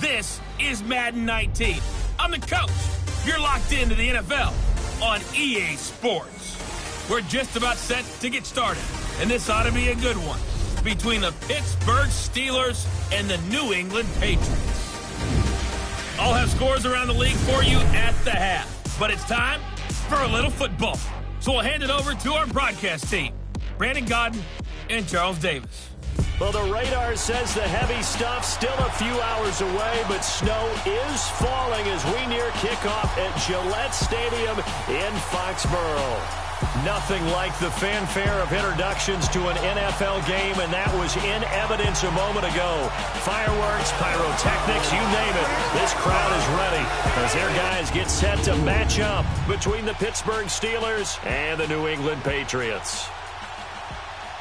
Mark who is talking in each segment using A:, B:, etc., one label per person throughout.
A: This is Madden 19. I'm the coach. You're locked into the NFL on EA Sports. We're just about set to get started, and this ought to be a good one between the Pittsburgh Steelers and the New England Patriots. I'll have scores around the league for you at the half, but it's time for a little football. So we'll hand it over to our broadcast team, Brandon Godden and Charles Davis.
B: Well, the radar says the heavy stuff still a few hours away, but snow is falling as we near kickoff at Gillette Stadium in Foxborough. Nothing like the fanfare of introductions to an NFL game, and that was in evidence a moment ago. Fireworks, pyrotechnics, you name it. This crowd is ready as their guys get set to match up between the Pittsburgh Steelers and the New England Patriots.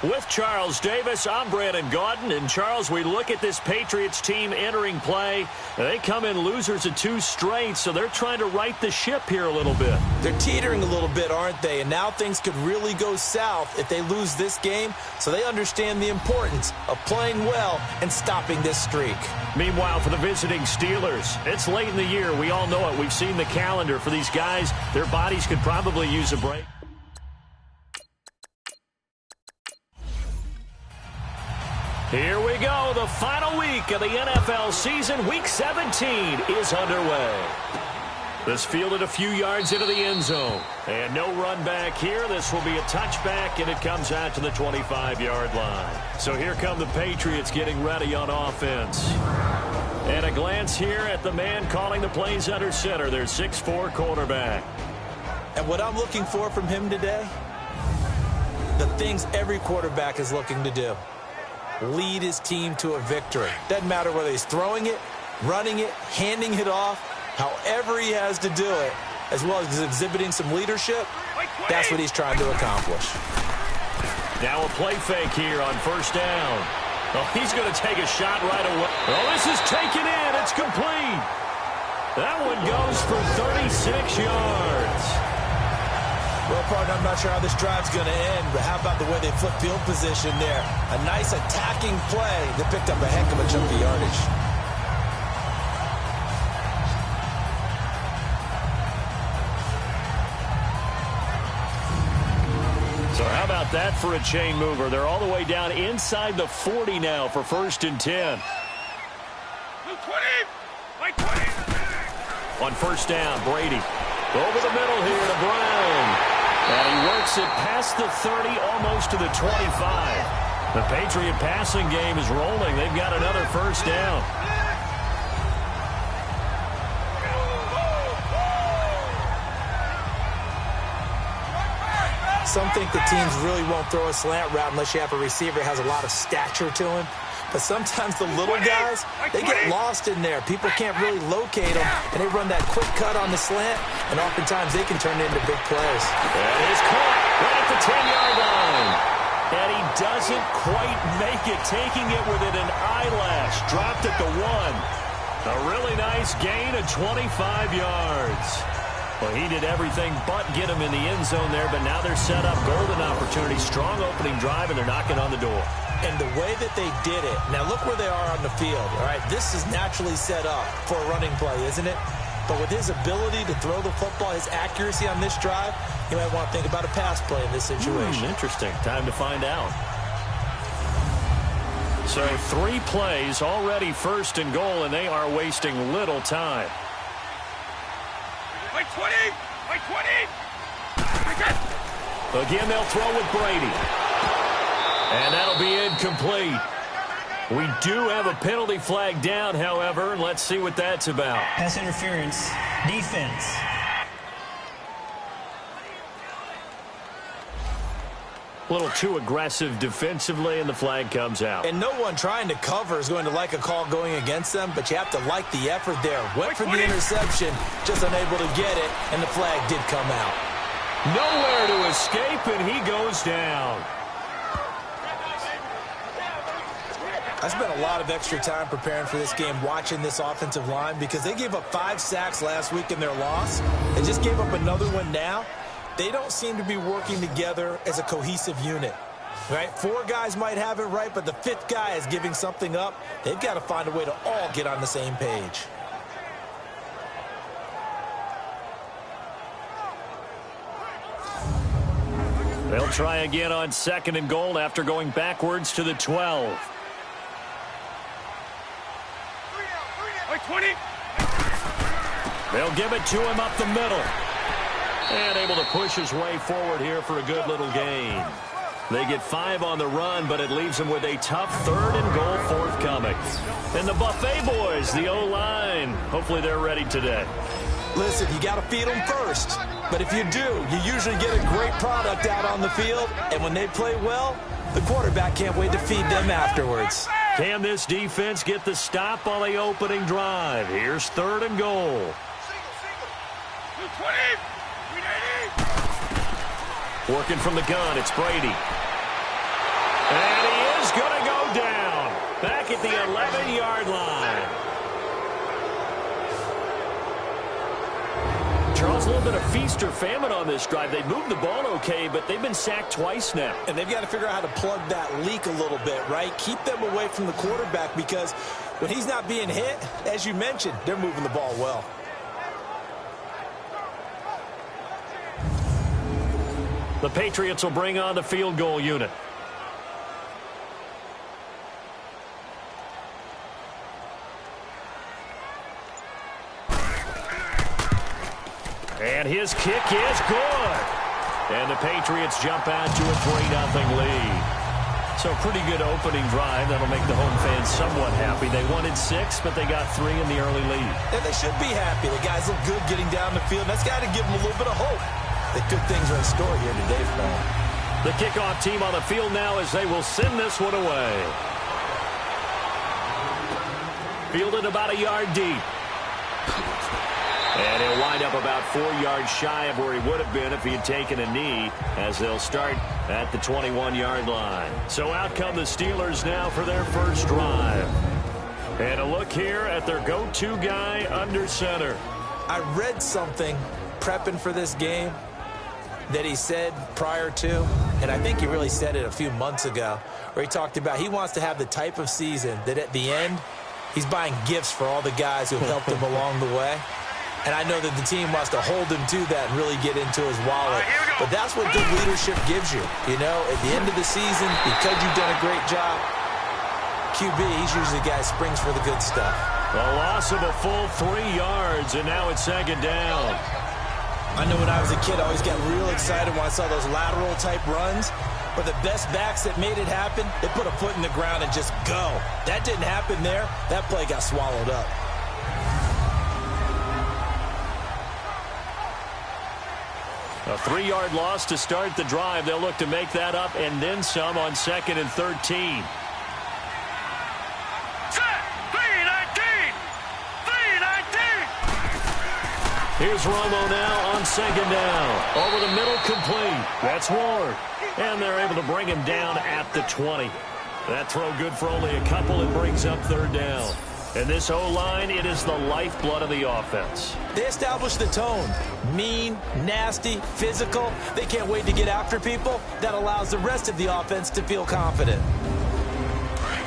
B: With Charles Davis, I'm Brandon Godden. And, Charles, we look at this Patriots team entering play. They come in losers of 2 straight, so they're trying to right the ship here a little bit.
C: They're teetering a little bit, aren't they? And now things could really go south if they lose this game, so they understand the importance of playing well and stopping this streak.
B: Meanwhile, for the visiting Steelers, it's late in the year. We all know it. We've seen the calendar for these guys. Their bodies could probably use a break. Here we go. The final week of the NFL season. Week 17 is underway. This fielded a few yards into the end zone. And no run back here. This will be a touchback, and it comes out to the 25-yard line. So here come the Patriots getting ready on offense. And a glance here at the man calling the plays under center, their 6'4" quarterback.
C: And what I'm looking for from him today, the things every quarterback is looking to do. Lead his team to a victory. Doesn't matter whether he's throwing it, running it, handing it off, however he has to do it, as well as exhibiting some leadership, that's what he's trying to accomplish.
B: Now a play fake here on first down. Oh, he's going to take a shot right away. Oh, this is taken in. It's complete. That one goes for 36 yards.
C: Well, partner, I'm not sure how this drive's going to end, but how about the way they flip field position there? A nice attacking play that picked up a heck of a chunk of yardage.
B: So how about that for a chain mover? They're all the way down inside the 40 now for 1st and 10. 20. On first down, Brady. Over the middle here to Brown. And he works it past the 30, almost to the 25. The Patriot passing game is rolling. They've got another first down.
C: Some think the teams really won't throw a slant route unless you have a receiver that has a lot of stature to him. But sometimes the little guys, they get lost in there. People can't really locate them, and they run that quick cut on the slant, and oftentimes they can turn it into big plays.
B: That is caught right at the 10-yard line. And he doesn't quite make it, taking it within an eyelash. Dropped at the 1. A really nice gain of 25 yards. Well, he did everything but get him in the end zone there, but now they're set up. Golden opportunity, strong opening drive, and they're knocking on the door.
C: And the way that they did it, now look where they are on the field, all right? This is naturally set up for a running play, isn't it? But with his ability to throw the football, his accuracy on this drive, you might want to think about a pass play in this situation.
B: Interesting. Time to find out. So 3 plays, already 1st and goal, and they are wasting little time.
A: By 20! By 20!
B: Again, they'll throw with Brady. And that'll be incomplete. We do have a penalty flag down, however, and let's see what that's about.
D: Pass interference, defense.
B: A little too aggressive defensively, and the flag comes out.
C: And no one trying to cover is going to like a call going against them, but you have to like the effort there. Went for the interception, just unable to get it, and the flag did come out.
B: Nowhere to escape, and he goes down.
C: I spent a lot of extra time preparing for this game, watching this offensive line, because they gave up 5 sacks last week in their loss. They just gave up another one now. They don't seem to be working together as a cohesive unit. Right? 4 guys might have it right, but the 5th guy is giving something up. They've got to find a way to all get on the same page.
B: They'll try again on 2nd and goal after going backwards to the 12.
A: 20.
B: They'll give it to him up the middle. And able to push his way forward here for a good little gain. They get 5 on the run, but it leaves them with a tough 3rd and goal forthcoming. And the Buffet boys, the O-line, hopefully they're ready today.
C: Listen, you got to feed them first. But if you do, you usually get a great product out on the field. And when they play well, the quarterback can't wait to feed them afterwards.
B: Can this defense get the stop on the opening drive? Here's 3rd and goal.
A: 20.
B: Working from the gun, it's Brady. And he is going to go down. Back at the 11-yard line. Charles, a little bit of feast or famine on this drive. They moved the ball okay, but they've been sacked twice now.
C: And they've got to figure out how to plug that leak a little bit, right? Keep them away from the quarterback because when he's not being hit, as you mentioned, they're moving the ball well.
B: The Patriots will bring on the field goal unit. And his kick is good. And the Patriots jump out to a 3-0 lead. So pretty good opening drive. That'll make the home fans somewhat happy. They wanted 6, but they got 3 in the early lead.
C: And they should be happy. The guys look good getting down the field. That's got to give them a little bit of hope that good things are in store here today for them.
B: The kickoff team on the field now as they will send this one away. Fielded about a yard deep. And he'll wind up about 4 yards shy of where he would have been if he had taken a knee, as they'll start at the 21-yard line. So out come the Steelers now for their first drive. And a look here at their go-to guy under center.
C: I read something prepping for this game that he said prior to, and I think he really said it a few months ago, where he talked about he wants to have the type of season that at the end, he's buying gifts for all the guys who helped him along the way. And I know that the team wants to hold him to that and really get into his wallet. But that's what good leadership gives you. You know, at the end of the season, because you've done a great job, QB, he's usually the guy who springs for the good stuff.
B: A loss of a full 3 yards, and now it's 2nd down.
C: I know when I was a kid, I always got real excited when I saw those lateral-type runs. But the best backs that made it happen, they put a foot in the ground and just go. That didn't happen there. That play got swallowed up.
B: A 3-yard loss to start the drive. They'll look to make that up and then some on 2nd and 13. Here's Romo now on 2nd down. Over the middle, complete. That's Ward. And they're able to bring him down at the 20. That throw good for only a couple. It brings up 3rd down. And this O-line, it is the lifeblood of the offense.
C: They establish the tone. Mean, nasty, physical. They can't wait to get after people. That allows the rest of the offense to feel confident.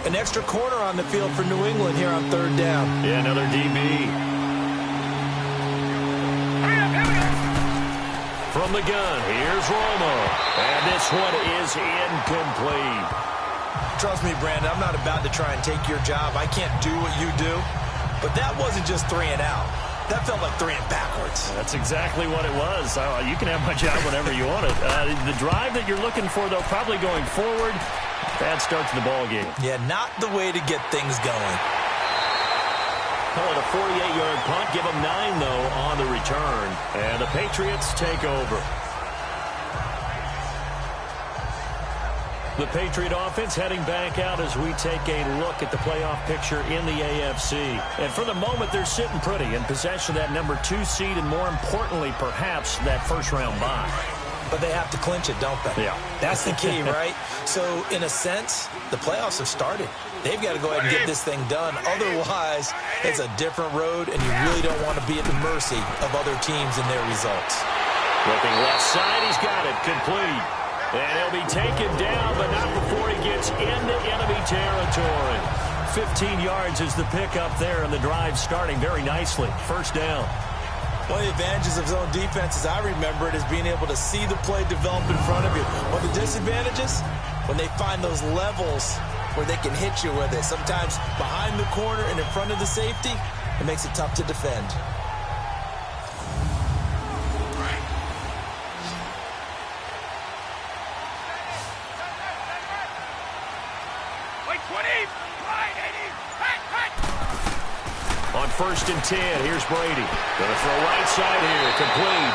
C: An extra corner on the field for New England here on 3rd down.
B: Yeah, another DB. From the gun, here's Romo. And this one is incomplete.
C: Trust me, Brandon, I'm not about to try and take your job. I can't do what you do. But that wasn't just 3 and out. That felt like 3 and backwards.
B: That's exactly what it was. You can have my job whenever you want it. The drive that you're looking for, though, probably going forward, bad start to the ball game.
C: Yeah, not the way to get things going.
B: Call it a 48-yard punt. Give them 9, though, on the return. And the Patriots take over. The Patriot offense heading back out as we take a look at the playoff picture in the AFC. And for the moment, they're sitting pretty in possession of that number 2 seed and, more importantly, perhaps that first-round bye.
C: But they have to clinch it, don't they?
B: Yeah.
C: That's the key, right? So, in a sense, the playoffs have started. They've got to go ahead and get this thing done. Otherwise, it's a different road, and you really don't want to be at the mercy of other teams and their results.
B: Looking left side, he's got it. Complete. And he'll be taken down, but not before he gets into enemy territory. 15 yards is the pickup there, and the drive starting very nicely. First down.
C: One of the advantages of zone defense, as I remember it, is being able to see the play develop in front of you. One of the disadvantages, when they find those levels where they can hit you with it. Sometimes behind the corner and in front of the safety, it makes it tough to defend.
B: On 1st and 10, here's Brady. Going to throw right side here, complete.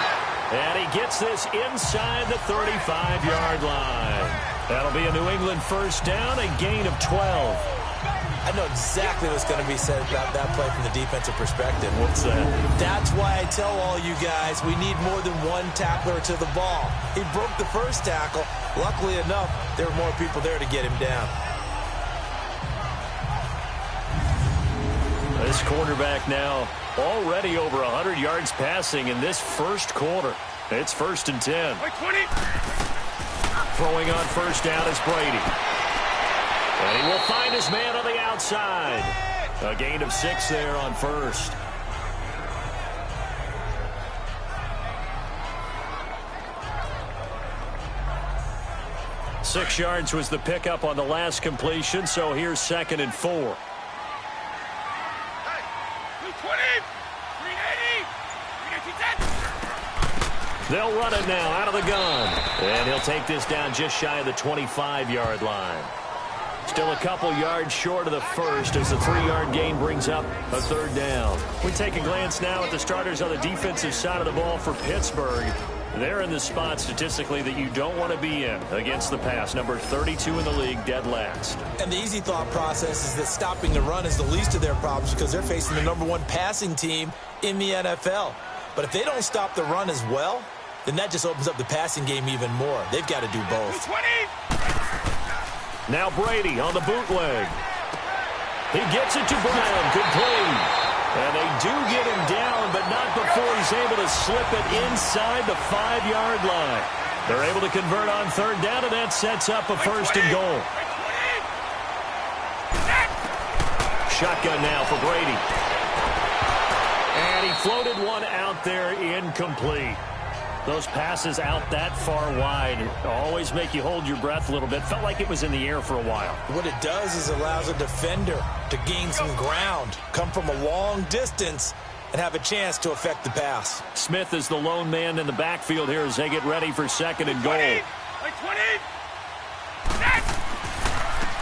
B: And he gets this inside the 35-yard line. That'll be a New England first down, a gain of 12.
C: I know exactly what's going to be said about that play from the defensive perspective.
B: What's that?
C: That's why I tell all you guys we need more than one tackler to the ball. He broke the first tackle. Luckily enough, there were more people there to get him down.
B: This quarterback now already over 100 yards passing in this first quarter. It's 1st and 10. Throwing on first down is Brady. And he will find his man on the outside. A gain of 6 there on first. Six yards was the pickup on the last completion, so here's 2nd and 4. They'll run it now out of the gun. And he'll take this down just shy of the 25-yard line. Still a couple yards short of the first as the 3-yard gain brings up a 3rd down. We take a glance now at the starters on the defensive side of the ball for Pittsburgh. They're in the spot statistically that you don't want to be in against the pass. Number 32 in the league, dead last.
C: And the easy thought process is that stopping the run is the least of their problems because they're facing the number 1 passing team in the NFL. But if they don't stop the run as well, then that just opens up the passing game even more. They've got to do both.
B: Now Brady on the bootleg. He gets it to Brown. Complete. And they do get him down, but not before he's able to slip it inside the 5-yard line. They're able to convert on 3rd down, and that sets up a 1st and goal. Shotgun now for Brady. And he floated one out there incomplete. Those passes out that far wide always make you hold your breath a little bit. Felt like it was in the air for a while.
C: What it does is allows a defender to gain some ground, come from a long distance, and have a chance to affect the pass.
B: Smith is the lone man in the backfield here as they get ready for 2nd and goal.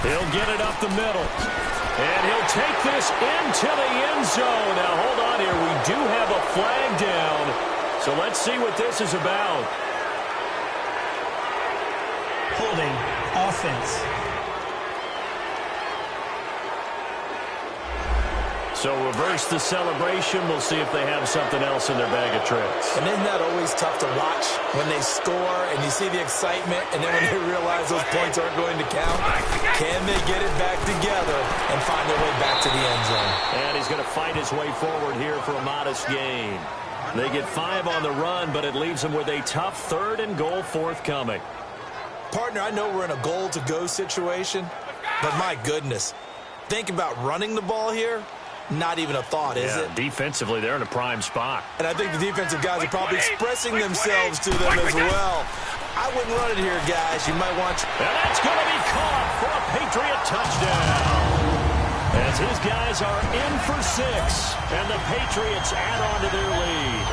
B: He'll get it up the middle. And he'll take this into the end zone. Now, hold on here. We do have a flag down. So let's see what this is about.
D: Holding offense.
B: So reverse the celebration. We'll see if they have something else in their bag of tricks.
C: And isn't that always tough to watch when they score and you see the excitement and then when they realize those points aren't going to count? Can they get it back together and find their way back to the end zone?
B: And he's going to fight his way forward here for a modest gain. They get 5 on the run, but it leaves them with a tough 3rd and goal forthcoming.
C: Partner, I know we're in a goal-to-go situation, but my goodness, think about running the ball here. Not even a thought, is it?
B: Defensively, they're in a prime spot.
C: And I think the defensive guys are probably expressing themselves to them as well. I wouldn't run it here, guys. You might want to.
B: And that's going to be caught for a Patriot touchdown. As his guys are in for 6, and the Patriots add on to their lead.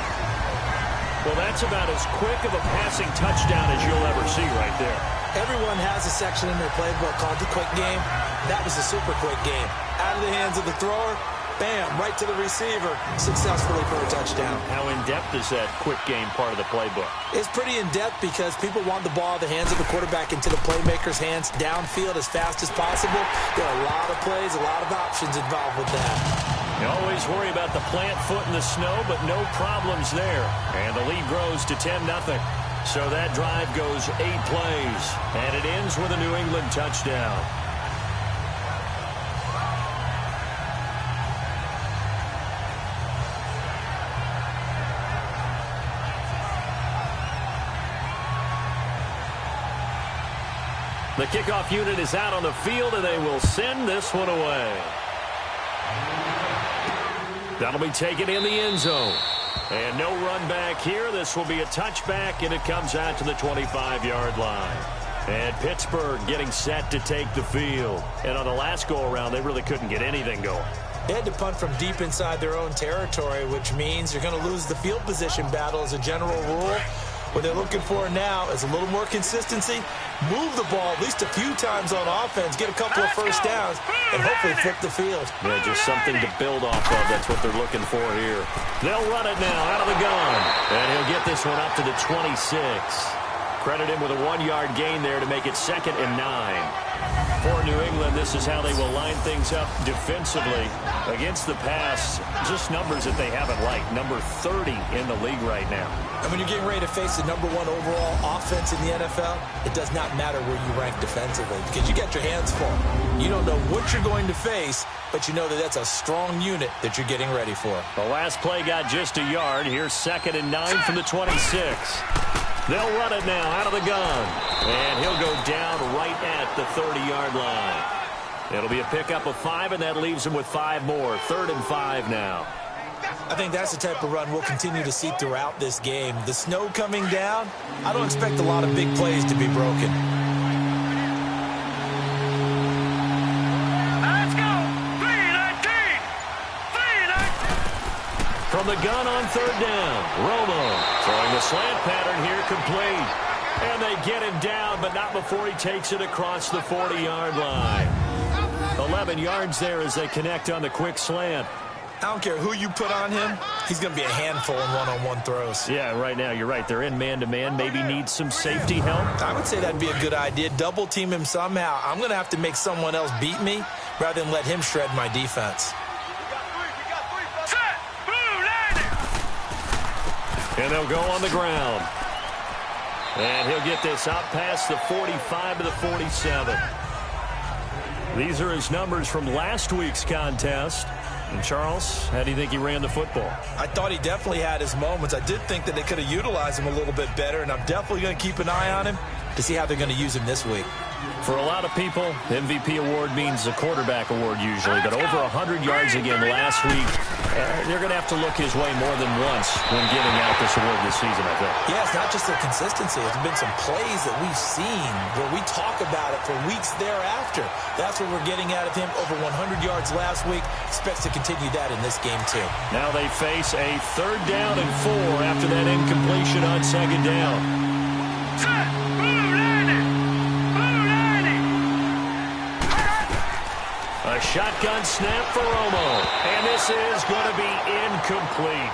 B: Well, that's about as quick of a passing touchdown as you'll ever see right there.
C: Everyone has a section in their playbook called the quick game. That was a super quick game. Out of the hands of the thrower, bam, right to the receiver, successfully for a touchdown.
B: How in-depth is that quick game part of the playbook?
C: It's pretty in-depth because people want the ball out of the hands of the quarterback into the playmaker's hands downfield as fast as possible. There are a lot of plays, a lot of options involved with that.
B: You always worry about the plant foot in the snow, but no problems there. And the lead grows to 10-0. So that drive goes 8 plays, and it ends with a New England touchdown. The kickoff unit is out on the field, and they will send this one away. That'll be taken in the end zone. And no run back here. This will be a touchback, and it comes out to the 25-yard line. And Pittsburgh getting set to take the field. And on the last go-around, they really couldn't get anything going.
C: They had to punt from deep inside their own territory, which means you're going to lose the field position battle as a general rule. What they're looking for now is a little more consistency, move the ball at least a few times on offense, get a couple of first downs, and hopefully flip the field.
B: Yeah, just something to build off of. That's what they're looking for here. They'll run it now out of the gun. And he'll get this one up to the 26. Credit him with a 1-yard gain there to make it 2nd and 9. For New England, this is how they will line things up defensively against the pass. Just numbers that they haven't liked. Number 30 in the league right now.
C: And when you're getting ready to face the #1 overall offense in the NFL, it does not matter where you rank defensively because you got your hands full. You don't know what you're going to face, but you know that that's a strong unit that you're getting ready for.
B: The last play got just a yard. Here's 2nd and 9 from the 26. They'll run it now out of the gun. And he'll go down right at the 30-yard line. It'll be a pickup of 5, and that leaves him with 5 more. 3rd and 5 now.
C: I think that's the type of run we'll continue to see throughout this game. The snow coming down, I don't expect a lot of big plays to be broken.
A: Let's go! 3-19! 3-19!
B: From the gun on 3rd down, Romo throwing the slant pattern here complete. And they get him down, but not before he takes it across the 40-yard line. 11 yards there as they connect on the quick slant.
C: I don't care who you put on him. He's going to be a handful in one-on-one throws.
B: Yeah, right now, you're right. They're in man-to-man. Maybe need some safety help.
C: I would say that'd be a good idea. Double team him somehow. I'm going to have to make someone else beat me rather than let him shred my defense.
B: And they'll go on the ground. And he'll get this out past the 45 to the 47. These are his numbers from last week's contest. And Charles, how do you think he ran the football?
C: I thought he definitely had his moments. I did think that they could have utilized him a little bit better, and I'm definitely going to keep an eye on him to see how they're going to use him this week.
B: For a lot of people, MVP award means a quarterback award usually, but over 100 yards again last week. They're going to have to look his way more than once when giving out this award this season, I think.
C: Yeah, it's not just the consistency. It's been some plays that we've seen where we talk about it for weeks thereafter. That's what we're getting out of him. Over 100 yards last week. Expects to continue that in this game, too.
B: Now they face a 3rd down and 4 after that incompletion on 2nd down. A shotgun snap for Romo. And this is going to be incomplete.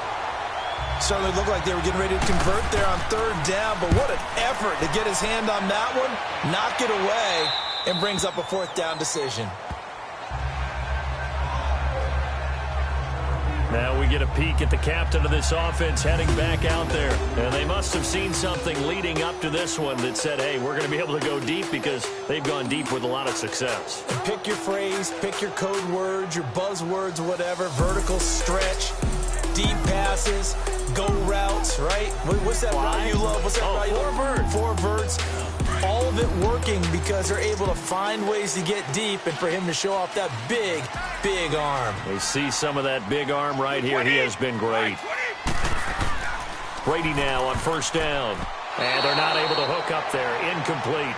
C: Certainly looked like they were getting ready to convert there on 3rd down, but what an effort to get his hand on that one, knock it away, and brings up a 4th down decision.
B: Now we get a peek at the captain of this offense heading back out there. And they must have seen something leading up to this one that said, hey, we're going to be able to go deep because they've gone deep with a lot of success.
C: And pick your phrase, pick your code words, your buzzwords, whatever, vertical stretch, deep passes, go routes, right? What's that route you love? What's that route you love? 4 verts. All of it working because they're able to find ways to get deep and for him to show off that big, big arm.
B: We see some of that big arm right here. He has been great. Brady now on 1st down. And they're not able to hook up there. Incomplete.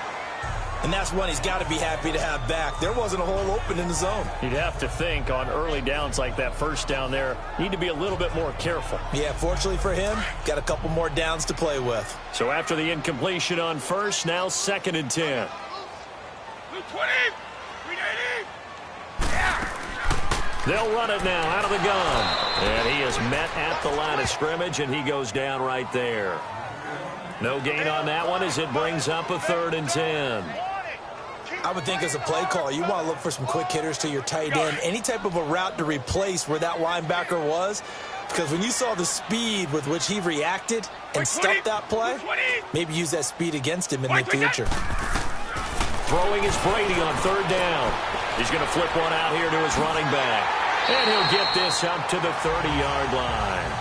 C: And that's one he's got to be happy to have back. There wasn't a hole open in the zone.
B: You'd have to think on early downs like that 1st down there, need to be a little bit more careful.
C: Yeah, fortunately for him, got a couple more downs to play with.
B: So after the incompletion on 1st, now 2nd and 10. They'll run it now out of the gun. And he is met at the line of scrimmage, and he goes down right there. No gain on that one as it brings up a 3rd and 10.
C: I would think as a play caller, you want to look for some quick hitters to your tight end. Any type of a route to replace where that linebacker was. Because when you saw the speed with which he reacted and stuffed that play, maybe use that speed against him in the future.
B: Throwing is Brady on 3rd down. He's going to flip one out here to his running back. And he'll get this up to the 30-yard line.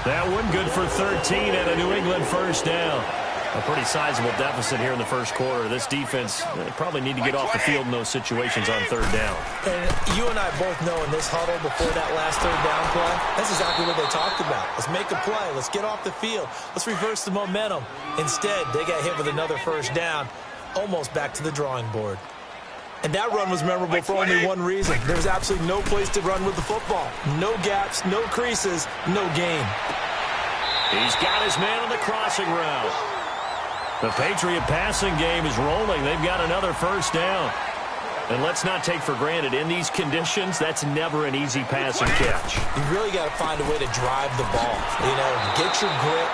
B: That one good for 13 and a New England 1st down. A pretty sizable deficit here in the first quarter. This defense probably need to get off the field in those situations on third down.
C: And you and I both know in this huddle before that last third down play, that's exactly what they talked about. Let's make a play. Let's get off the field. Let's reverse the momentum. Instead, they got hit with another first down, almost back to the drawing board. And that run was memorable for only one reason. There was absolutely no place to run with the football. No gaps, no creases, no gain.
B: He's got his man on the crossing route. The Patriot passing game is rolling. They've got another first down. And let's not take for granted, in these conditions, that's never an easy pass and catch.
C: You really got to find a way to drive the ball. Get your grip.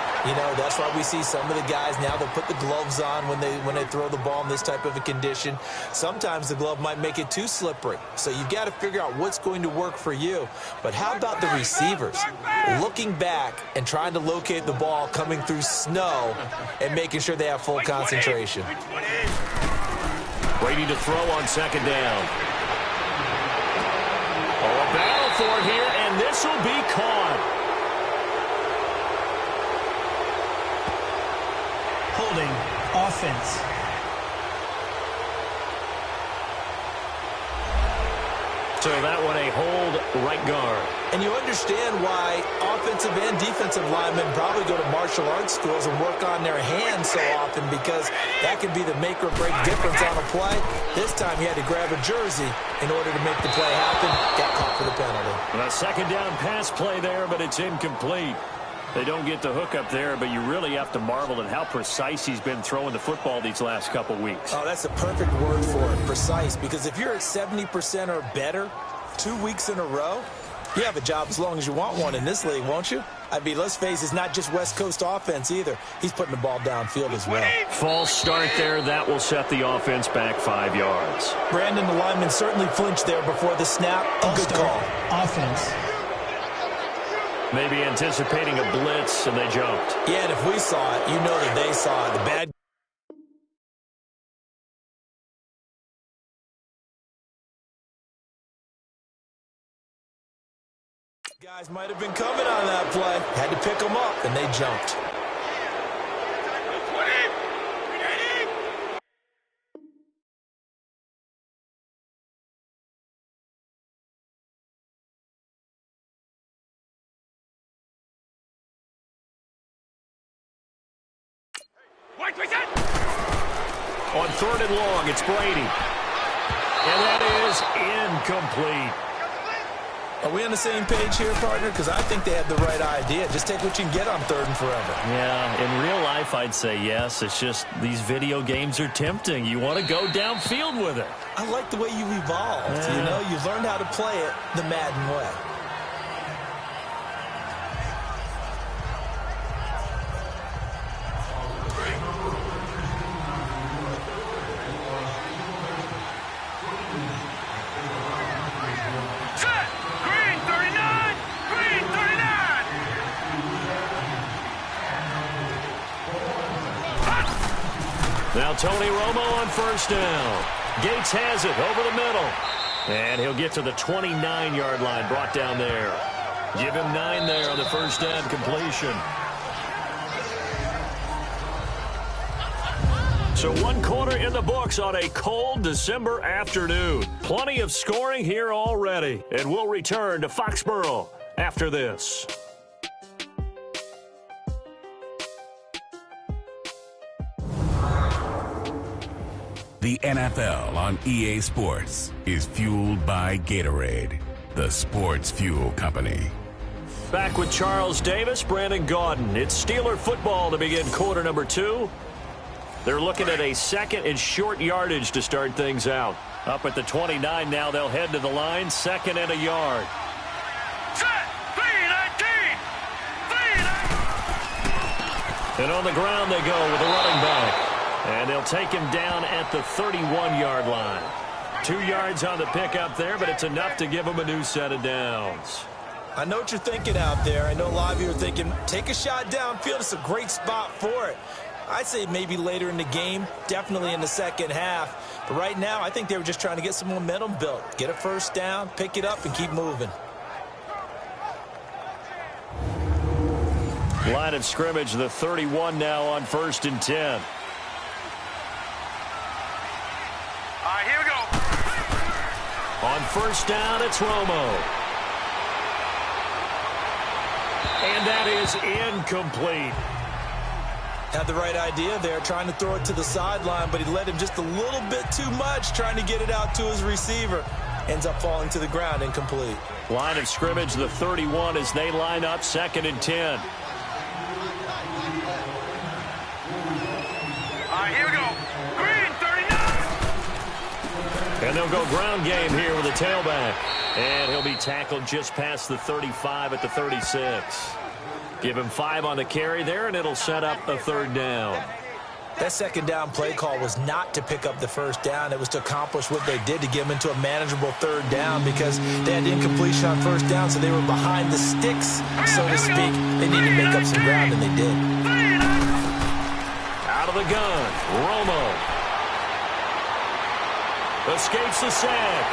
C: That's why we see some of the guys now, they'll put the gloves on when they throw the ball in this type of a condition. Sometimes the glove might make it too slippery. So you've got to figure out what's going to work for you. But how about the receivers? Looking back and trying to locate the ball coming through snow and making sure they have full concentration.
B: Waiting to throw on second down. A battle for it here, and this will be caught.
D: Holding offense.
B: So that one a hold right guard.
C: And you understand why offensive and defensive linemen probably go to martial arts schools and work on their hands so often, because that could be the make or break difference on a play. This time he had to grab a jersey in order to make the play happen. Got caught for the penalty.
B: And a second down pass play there, but it's incomplete. They don't get the hook up there, but you really have to marvel at how precise he's been throwing the football these last couple weeks.
C: Oh, that's a perfect word for it, precise, because if you're at 70% or better 2 weeks in a row, you have a job as long as you want one in this league, won't you? I mean, let's face it, it's not just West Coast offense either. He's putting the ball downfield as well.
B: False start there. That will set the offense back 5 yards.
C: Brandon, the lineman, certainly flinched there before the snap. A good call.
D: Offense.
B: Maybe anticipating a blitz, and they jumped.
C: Yeah, and if we saw it, you know that they saw it. The bad guys might have been coming on that play. Had to pick them up, and they jumped.
B: On third and long, it's Brady. And that is incomplete.
C: Are we on the same page here, partner? Because I think they had the right idea. Just take what you can get on third and forever.
B: Yeah, in real life, I'd say yes. It's just these video games are tempting. You want to go downfield with it.
C: I like the way you've evolved. You've learned how to play it the Madden way.
B: Now Tony Romo on first down. Gates has it over the middle. And he'll get to the 29-yard line, brought down there. Give him 9 there on the first down completion. So 1 quarter in the books on a cold December afternoon. Plenty of scoring here already. And we'll return to Foxborough after this.
E: The NFL on EA Sports is fueled by Gatorade, the sports fuel company.
B: Back with Charles Davis, Brandon Gaudin. It's Steeler football to begin quarter number 2. They're looking at a second and short yardage to start things out. Up at the 29 now, they'll head to the line, second and a yard.
A: Set, 3-19,
B: And on the ground they go with the running back. And they'll take him down at the 31-yard line. 2 yards on the pickup there, but it's enough to give him a new set of downs.
C: I know what you're thinking out there. I know a lot of you are thinking, take a shot downfield. It's a great spot for it. I'd say maybe later in the game, definitely in the second half. But right now, I think they were just trying to get some momentum built. Get a first down, pick it up, and keep moving.
B: Line of scrimmage, the 31 now on 1st and 10.
F: All right, here we go.
B: On 1st down, it's Romo. And that is incomplete.
C: Had the right idea there, trying to throw it to the sideline, but he led him just a little bit too much, trying to get it out to his receiver. Ends up falling to the ground, incomplete.
B: Line of scrimmage, the 31, as they line up 2nd and 10.
F: All right, here we go. Green, 39.
B: And they'll go ground game here with a tailback. And he'll be tackled just past the 35 at the 36. Give him 5 on the carry there, and it'll set up a 3rd down.
C: That 2nd down play call was not to pick up the 1st down. It was to accomplish what they did, to get them into a manageable 3rd down, because they had incompletion on 1st down, so they were behind the sticks, so to speak. They needed to make up some ground, and they did.
B: Out of the gun, Romo. Escapes the sack.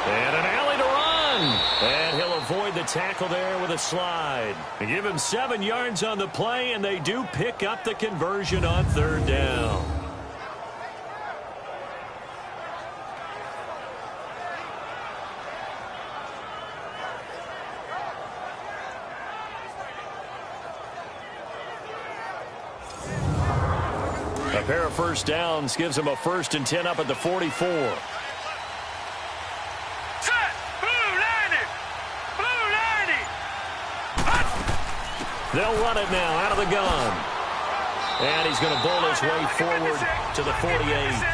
B: And an alley to run. And he'll avoid the tackle there with a slide. They give him 7 yards on the play, and they do pick up the conversion on 3rd down. A pair of 1st downs gives him a 1st and 10 up at the 44. They'll run it now out of the gun. And he's going to bull his way forward to the 48.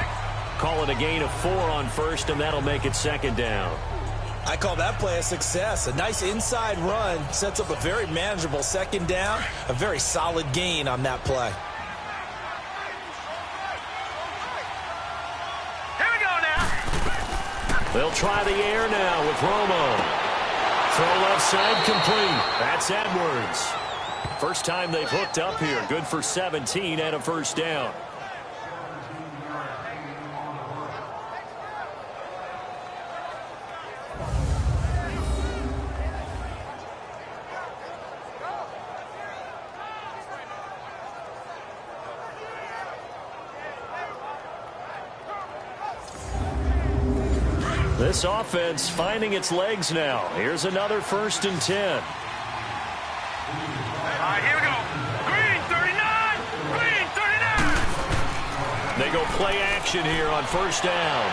B: Call it a gain of 4 on 1st, and that'll make it 2nd down.
C: I call that play a success. A nice inside run sets up a very manageable 2nd down. A very solid gain on that play.
F: Here we go now.
B: They'll try the air now with Romo. Throw left side complete. That's Edwards. First time they've hooked up here. Good for 17 and a 1st down. This offense finding its legs now. Here's another 1st and 10.
F: All right, here we go. Green, 39. Green, 39.
B: They go play action here on 1st down.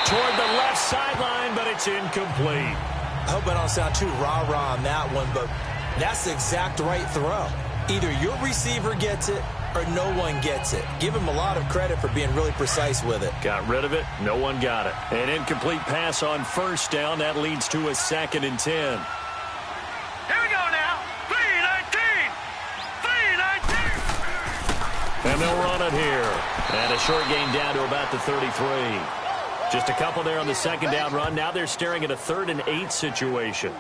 B: Toward the left sideline, but it's incomplete.
C: I hope I don't sound too rah-rah on that one, but that's the exact right throw. Either your receiver gets it or no one gets it. Give him a lot of credit for being really precise with it.
B: Got rid of it. No one got it. An incomplete pass on 1st down. That leads to a 2nd and 10.
F: Here we go now. 3-19. 3-19.
B: And they'll run it here. And a short gain down to about the 33. Just a couple there on the 2nd down run. Now they're staring at a 3rd and 8 situation.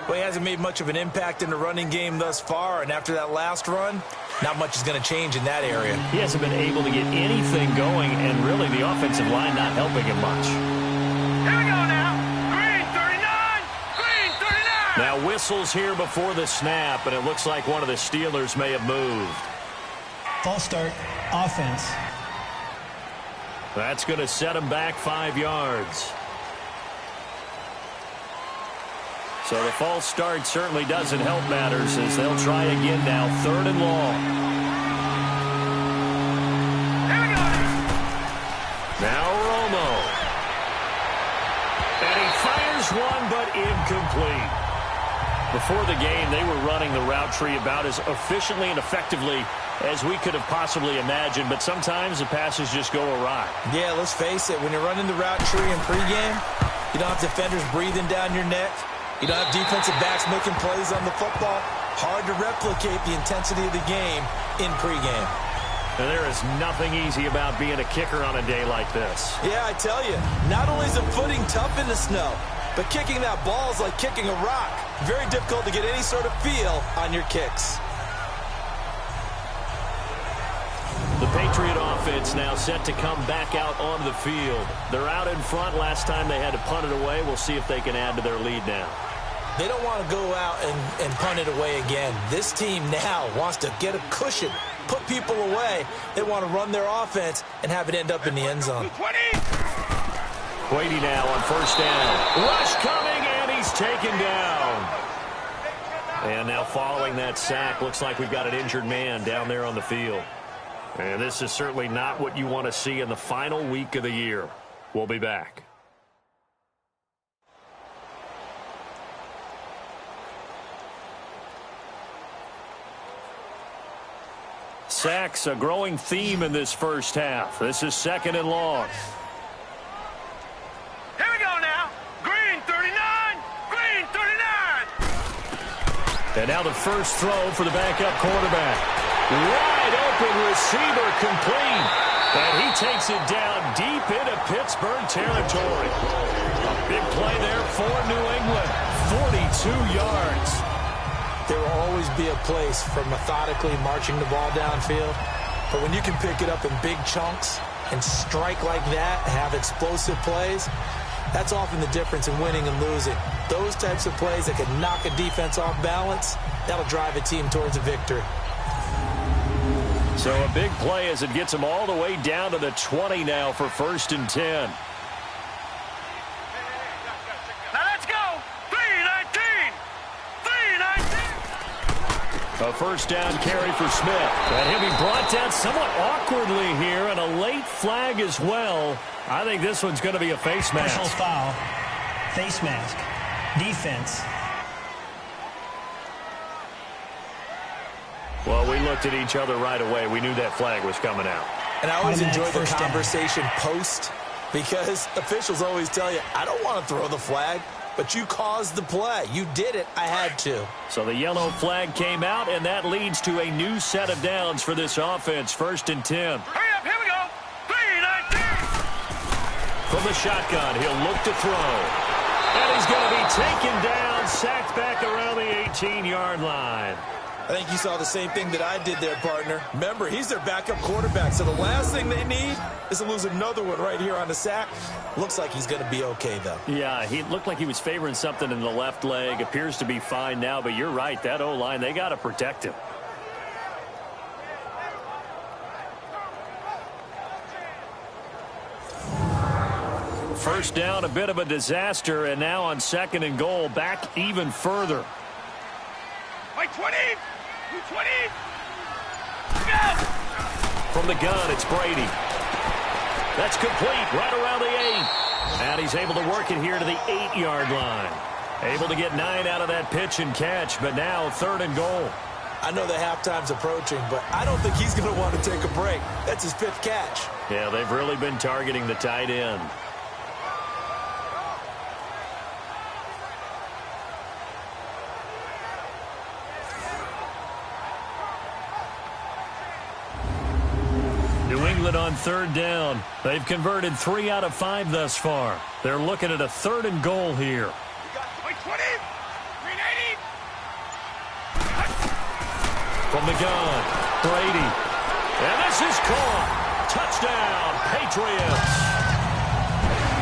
C: Well, he hasn't made much of an impact in the running game thus far, and after that last run, not much is going to change in that area.
B: He hasn't been able to get anything going, and really the offensive line not helping him much.
F: Here we go now. Green, 39. Green, 39.
B: Now whistles here before the snap, and it looks like one of the Steelers may have moved.
D: False start, offense.
B: That's going to set him back 5 yards. So the false start certainly doesn't help matters as they'll try again now. 3rd and long.
F: Here we go.
B: Now Romo. And he fires one, but incomplete. Before the game, they were running the route tree about as efficiently and effectively as we could have possibly imagined, but sometimes the passes just go awry.
C: Yeah, let's face it. When you're running the route tree in pregame, you don't have defenders breathing down your neck. You don't have defensive backs making plays on the football. Hard to replicate the intensity of the game in pregame.
B: And there is nothing easy about being a kicker on a day like this.
C: Yeah, I tell you, not only is the footing tough in the snow, but kicking that ball is like kicking a rock. Very difficult to get any sort of feel on your kicks.
B: The Patriot offense now set to come back out onto the field. They're out in front. Last time they had to punt it away. We'll see if they can add to their lead now.
C: They don't want to go out and punt it away again. This team now wants to get a cushion, put people away. They want to run their offense and have it end up in the end zone.
B: Brady now on first down. Rush coming, and he's taken down. And now following that sack, looks like we've got an injured man down there on the field. And this is certainly not what you want to see in the final week of the year. We'll be back. Sacks, a growing theme in this first half. This is 2nd and long.
F: Here we go now. Green 39. Green 39.
B: And now the first throw for the backup quarterback. Wide open receiver complete. And he takes it down deep into Pittsburgh territory. A big play there for New England. 42 yards.
C: There will always be a place for methodically marching the ball downfield. But when you can pick it up in big chunks and strike like that and have explosive plays, that's often the difference in winning and losing. Those types of plays that can knock a defense off balance, that'll drive a team towards a victory.
B: So a big play as it gets them all the way down to the 20 now for 1st and 10. A first down carry for Smith. And he'll be brought down somewhat awkwardly here, and a late flag as well. I think this one's going to be a face mask.
D: Personal foul. Face mask. Defense.
B: Well, we looked at each other right away. We knew that flag was coming out.
C: And I always enjoy the
D: First down.
C: conversation post, because officials always tell you, I don't want to throw the flag. But you caused the play. You did it. I had to.
B: So the yellow flag came out, and that leads to a new set of downs for this offense. 1st and 10.
F: Hurry up, here we go. 3-19.
B: From the shotgun, he'll look to throw. And he's going to be taken down, sacked back around the 18-yard line.
C: I think you saw the same thing that I did there, partner. Remember, he's their backup quarterback, so the last thing they need is to lose another one right here on the sack. Looks like he's going to be okay, though.
B: Yeah, he looked like he was favoring something in the left leg. Appears to be fine now, but you're right. That O-line, they got to protect him. First down, a bit of a disaster, and now on 2nd and goal, back even further.
F: Wait, 20. 20.
B: From the gun, it's Brady. That's complete right around the 8. And he's able to work it here to the 8-yard line. Able to get 9 out of that pitch and catch, but now 3rd and goal.
C: I know the halftime's approaching, but I don't think he's going to want to take a break. That's his 5th catch.
B: Yeah, they've really been targeting the tight end. New England on 3rd down. They've converted 3 out of 5 thus far. They're looking at a 3rd and goal here.
F: Wait, 20. 380.
B: From the gun, Brady. And this is caught. Touchdown, Patriots.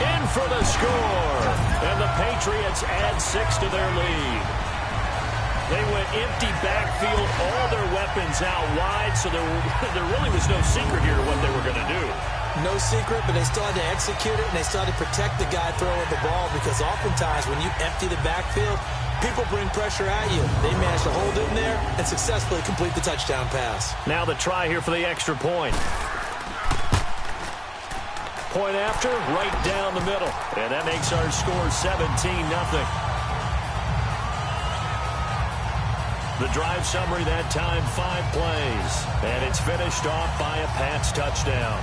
B: In for the score. And the Patriots add 6 to their lead. They went empty backfield, all their weapons out wide, so there really was no secret here to what they were going to do.
C: No secret, but they still had to execute it, and they still had to protect the guy throwing the ball, because oftentimes when you empty the backfield, people bring pressure at you. They managed to hold in there and successfully complete the touchdown pass.
B: Now the try here for the extra point. Point after, right down the middle. And that makes our score 17-0. The drive summary that time, 5 plays. And it's finished off by a Pats touchdown.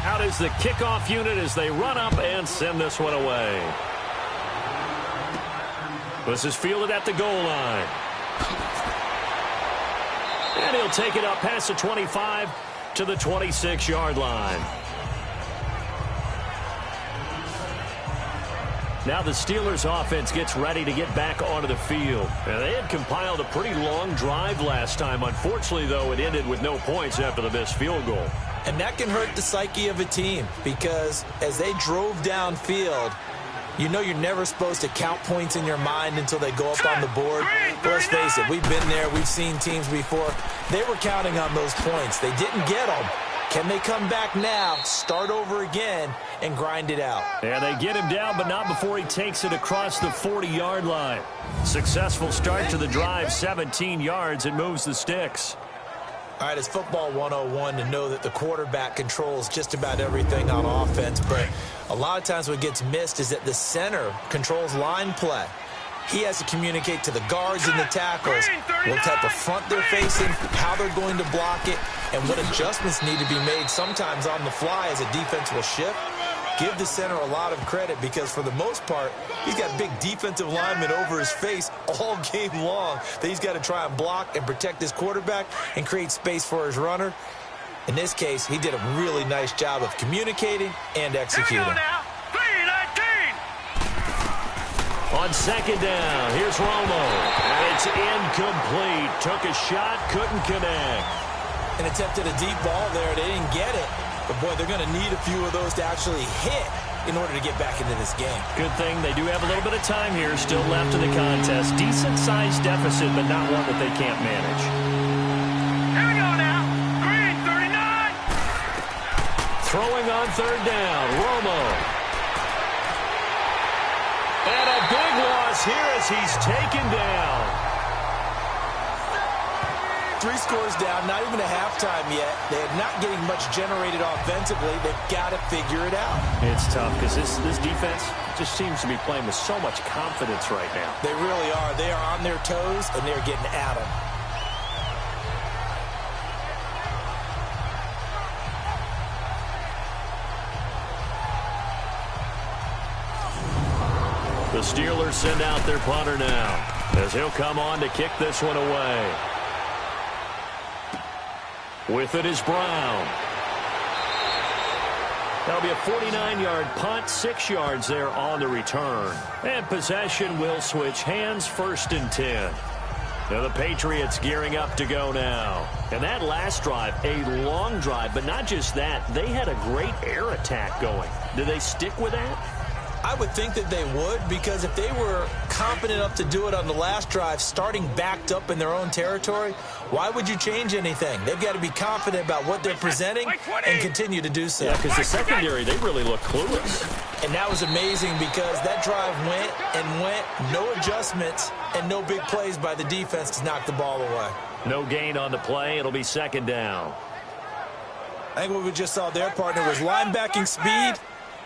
B: Out is the kickoff unit as they run up and send this one away. This is fielded at the goal line. And he'll take it up past the 25 to the 26-yard line. Now the Steelers offense gets ready to get back onto the field. And they had compiled a pretty long drive last time. Unfortunately, though, it ended with no points after the missed field goal.
C: And that can hurt the psyche of a team because as they drove downfield, you know you're never supposed to count points in your mind until they go up on the board. But let's face it, we've been there. We've seen teams before. They were counting on those points. They didn't get them. Can they come back now, start over again, and grind it out?
B: And they get him down, but not before he takes it across the 40-yard line. Successful start to the drive, 17 yards, and moves the sticks.
C: All right, it's football 101 to know that the quarterback controls just about everything on offense, but a lot of times what gets missed is that the center controls line play. He has to communicate to the guards and the tackles what type of front they're facing, how they're going to block it, and what adjustments need to be made sometimes on the fly as a defense will shift. Give the center a lot of credit because for the most part, he's got big defensive linemen over his face all game long that he's got to try and block and protect his quarterback and create space for his runner. In this case, he did a really nice job of communicating and executing.
B: On second down, here's Romo. And it's incomplete. Took a shot, couldn't connect.
C: And attempted a deep ball there. They didn't get it. But, boy, they're going to need a few of those to actually hit in order to get back into this game.
B: Good thing they do have a little bit of time here still left in the contest. Decent-sized deficit, but not one that they can't manage.
F: Here we go now. Green, 39.
B: Throwing on third down, Romo. And a big loss here as he's taken down.
C: 3 scores down, not even a halftime yet. They are not getting much generated offensively. They've got to figure it out.
B: It's tough because this defense just seems to be playing with so much confidence right now.
C: They really are. They are on their toes, and they're getting at them.
B: The Steelers send out their punter now as he'll come on to kick this one away. With it is Brown. That'll be a 49-yard punt, 6 yards there on the return. And possession will switch hands, 1st and 10. Now the Patriots gearing up to go now. And that last drive, a long drive, but not just that. They had a great air attack going. Do they stick with that?
C: I would think that they would, because if they were confident enough to do it on the last drive, starting backed up in their own territory, why would you change anything? They've got to be confident about what they're presenting and continue to do so.
B: Yeah, because the secondary, they really look clueless.
C: And that was amazing because that drive went and went, no adjustments and no big plays by the defense to knock the ball away.
B: No gain on the play. It'll be second down.
C: I think what we just saw their partner was linebacking speed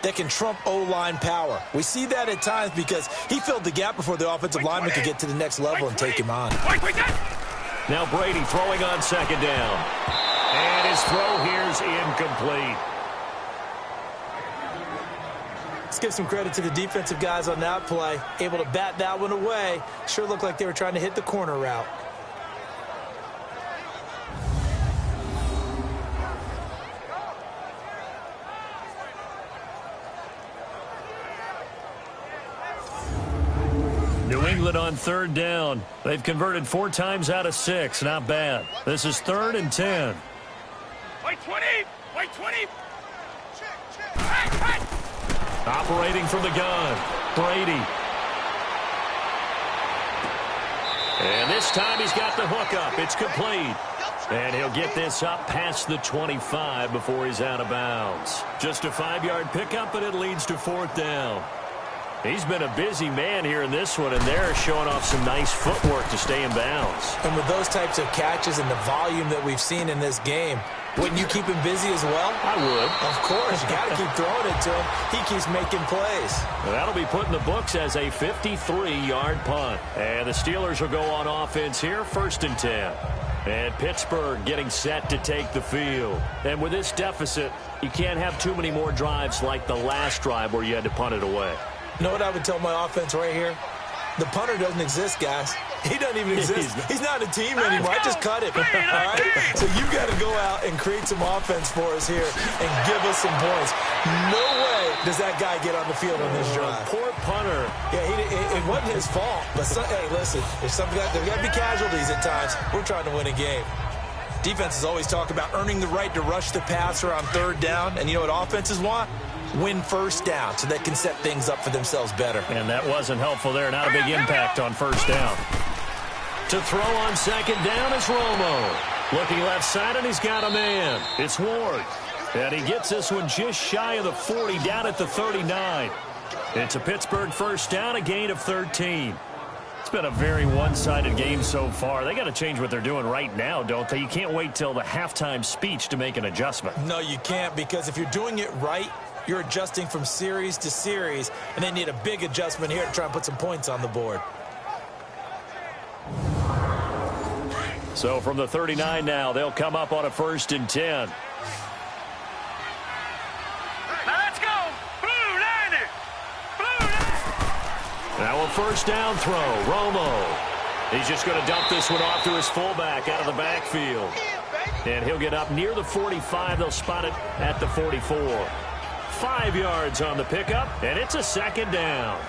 C: that can trump O-line power. We see that at times because he filled the gap before the offensive lineman could get to the next level and take him on.
B: Now Brady throwing on second down. And his throw here's incomplete.
C: Let's give some credit to the defensive guys on that play. Able to bat that one away. Sure looked like they were trying to hit the corner route.
B: New England on third down. They've converted 4 times out of 6. Not bad. This is 3rd and 10.
F: Wait 20. Wait 20.
B: Operating from the gun, Brady. And this time he's got the hook up. It's complete. And he'll get this up past the 25 before he's out of bounds. Just a 5-yard pickup, and it leads to 4th down. He's been a busy man here in this one, and they're showing off some nice footwork to stay in bounds.
C: And with those types of catches and the volume that we've seen in this game, wouldn't you keep him busy as well?
B: I would.
C: Of course. You got to keep throwing it to him. He keeps making plays.
B: Well, that'll be put in the books as a 53-yard punt. And the Steelers will go on offense here, 1st and 10. And Pittsburgh getting set to take the field. And with this deficit, you can't have too many more drives like the last drive where you had to punt it away.
C: You know what I would tell my offense right here? The punter doesn't exist, guys. He doesn't even exist. He's not a team anymore. I just cut him. All right? So you've got to go out and create some offense for us here and give us some points. No way does that guy get on the field on this drive.
B: Poor punter.
C: Yeah, it wasn't his fault. But, hey, listen, there's got to be casualties at times. We're trying to win a game. Defenses always talk about earning the right to rush the passer on third down. And you know what offenses want? Win first down so they can set things up for themselves better.
B: And that wasn't helpful there. Not a big impact on first down. To throw on second down is Romo. Looking left side, and he's got a man. It's Ward. And he gets this one just shy of the 40, down at the 39. It's a Pittsburgh first down, a gain of 13. It's been a very one-sided game so far. They got to change what they're doing right now, don't they? You can't wait till the halftime speech to make an adjustment.
C: No, you can't, because if you're doing it right, you're adjusting from series to series, and they need a big adjustment here to try and put some points on the board.
B: So from the 39 now, they'll come up on a 1st and 10.
F: Let's go. Blue 90. Blue 90.
B: Now a first down throw. Romo. He's just going to dump this one off to his fullback out of the backfield. And he'll get up near the 45. They'll spot it at the 44. 5 yards on the pickup, and it's a second down.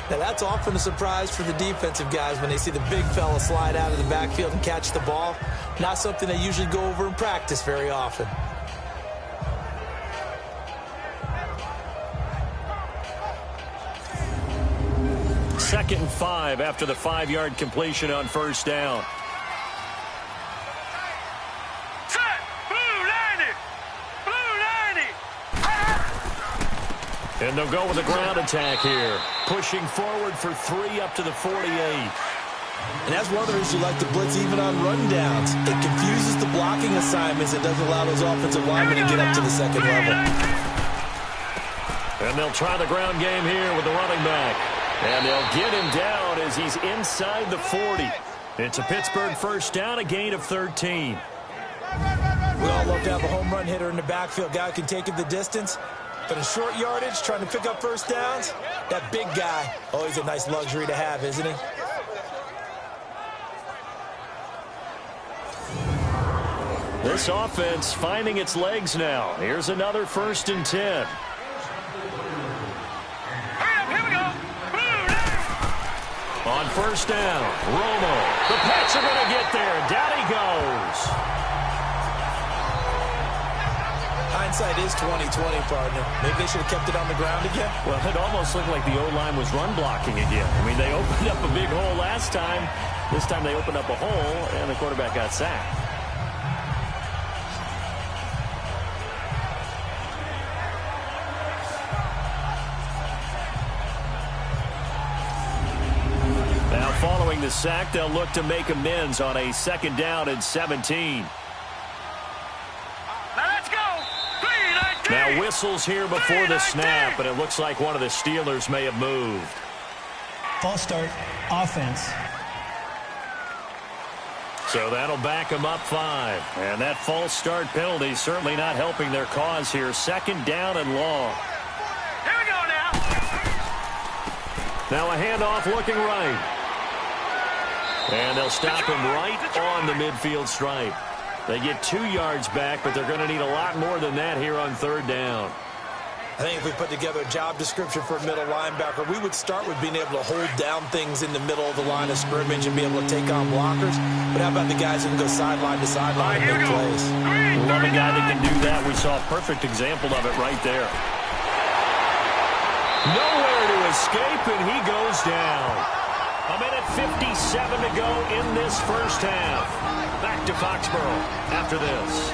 C: Now, that's often a surprise for the defensive guys when they see the big fella slide out of the backfield and catch the ball. Not something they usually go over in practice very often.
B: Second and 5 after the 5-yard completion on first down.
F: Set. Blue 90. Blue 90.
B: And they'll go with a ground attack here. Pushing forward for 3 up to the 48.
C: And that's one of the reasons you like to blitz even on rundowns. It confuses the blocking assignments. It doesn't allow those offensive linemen to get up to the second level.
B: And they'll try the ground game here with the running back. And they'll get him down as he's inside the 40. It's a Pittsburgh first down, a gain of 13.
C: We all love to have a home run hitter in the backfield. Guy who can take it the distance. But in short yardage, trying to pick up first downs, that big guy, always a nice luxury to have, isn't he?
B: This offense finding its legs now. Here's another 1st and 10.
F: Here we go. Blue 90.
B: On first down, Romo. The Pats are going to get there. Down he goes.
C: Hindsight is 20/20, partner. Maybe they should have kept it on the ground again.
B: Well, it almost looked like the O-line was run blocking again. I mean, they opened up a big hole last time. This time they opened up a hole, and the quarterback got sacked. Now, following the sack, they'll look to make amends on a 2nd down and 17. Now whistles here before the snap, and it looks like one of the Steelers may have moved.
D: False start, offense.
B: So that'll back them up 5. And that false start penalty certainly not helping their cause here. 2nd down and long.
F: Here we go now.
B: Now a handoff looking right. And they'll stop him right on the midfield stripe. They get 2 yards back, but they're going to need a lot more than that here on 3rd down.
C: I think if we put together a job description for a middle linebacker, we would start with being able to hold down things in the middle of the line of scrimmage and be able to take on blockers. But how about the guys who can go sideline to sideline and make plays?
B: Love a guy that can do that. We saw a perfect example of it right there. Nowhere to escape, and he goes down. A minute 57 to go in this first half. Back to Foxborough after this.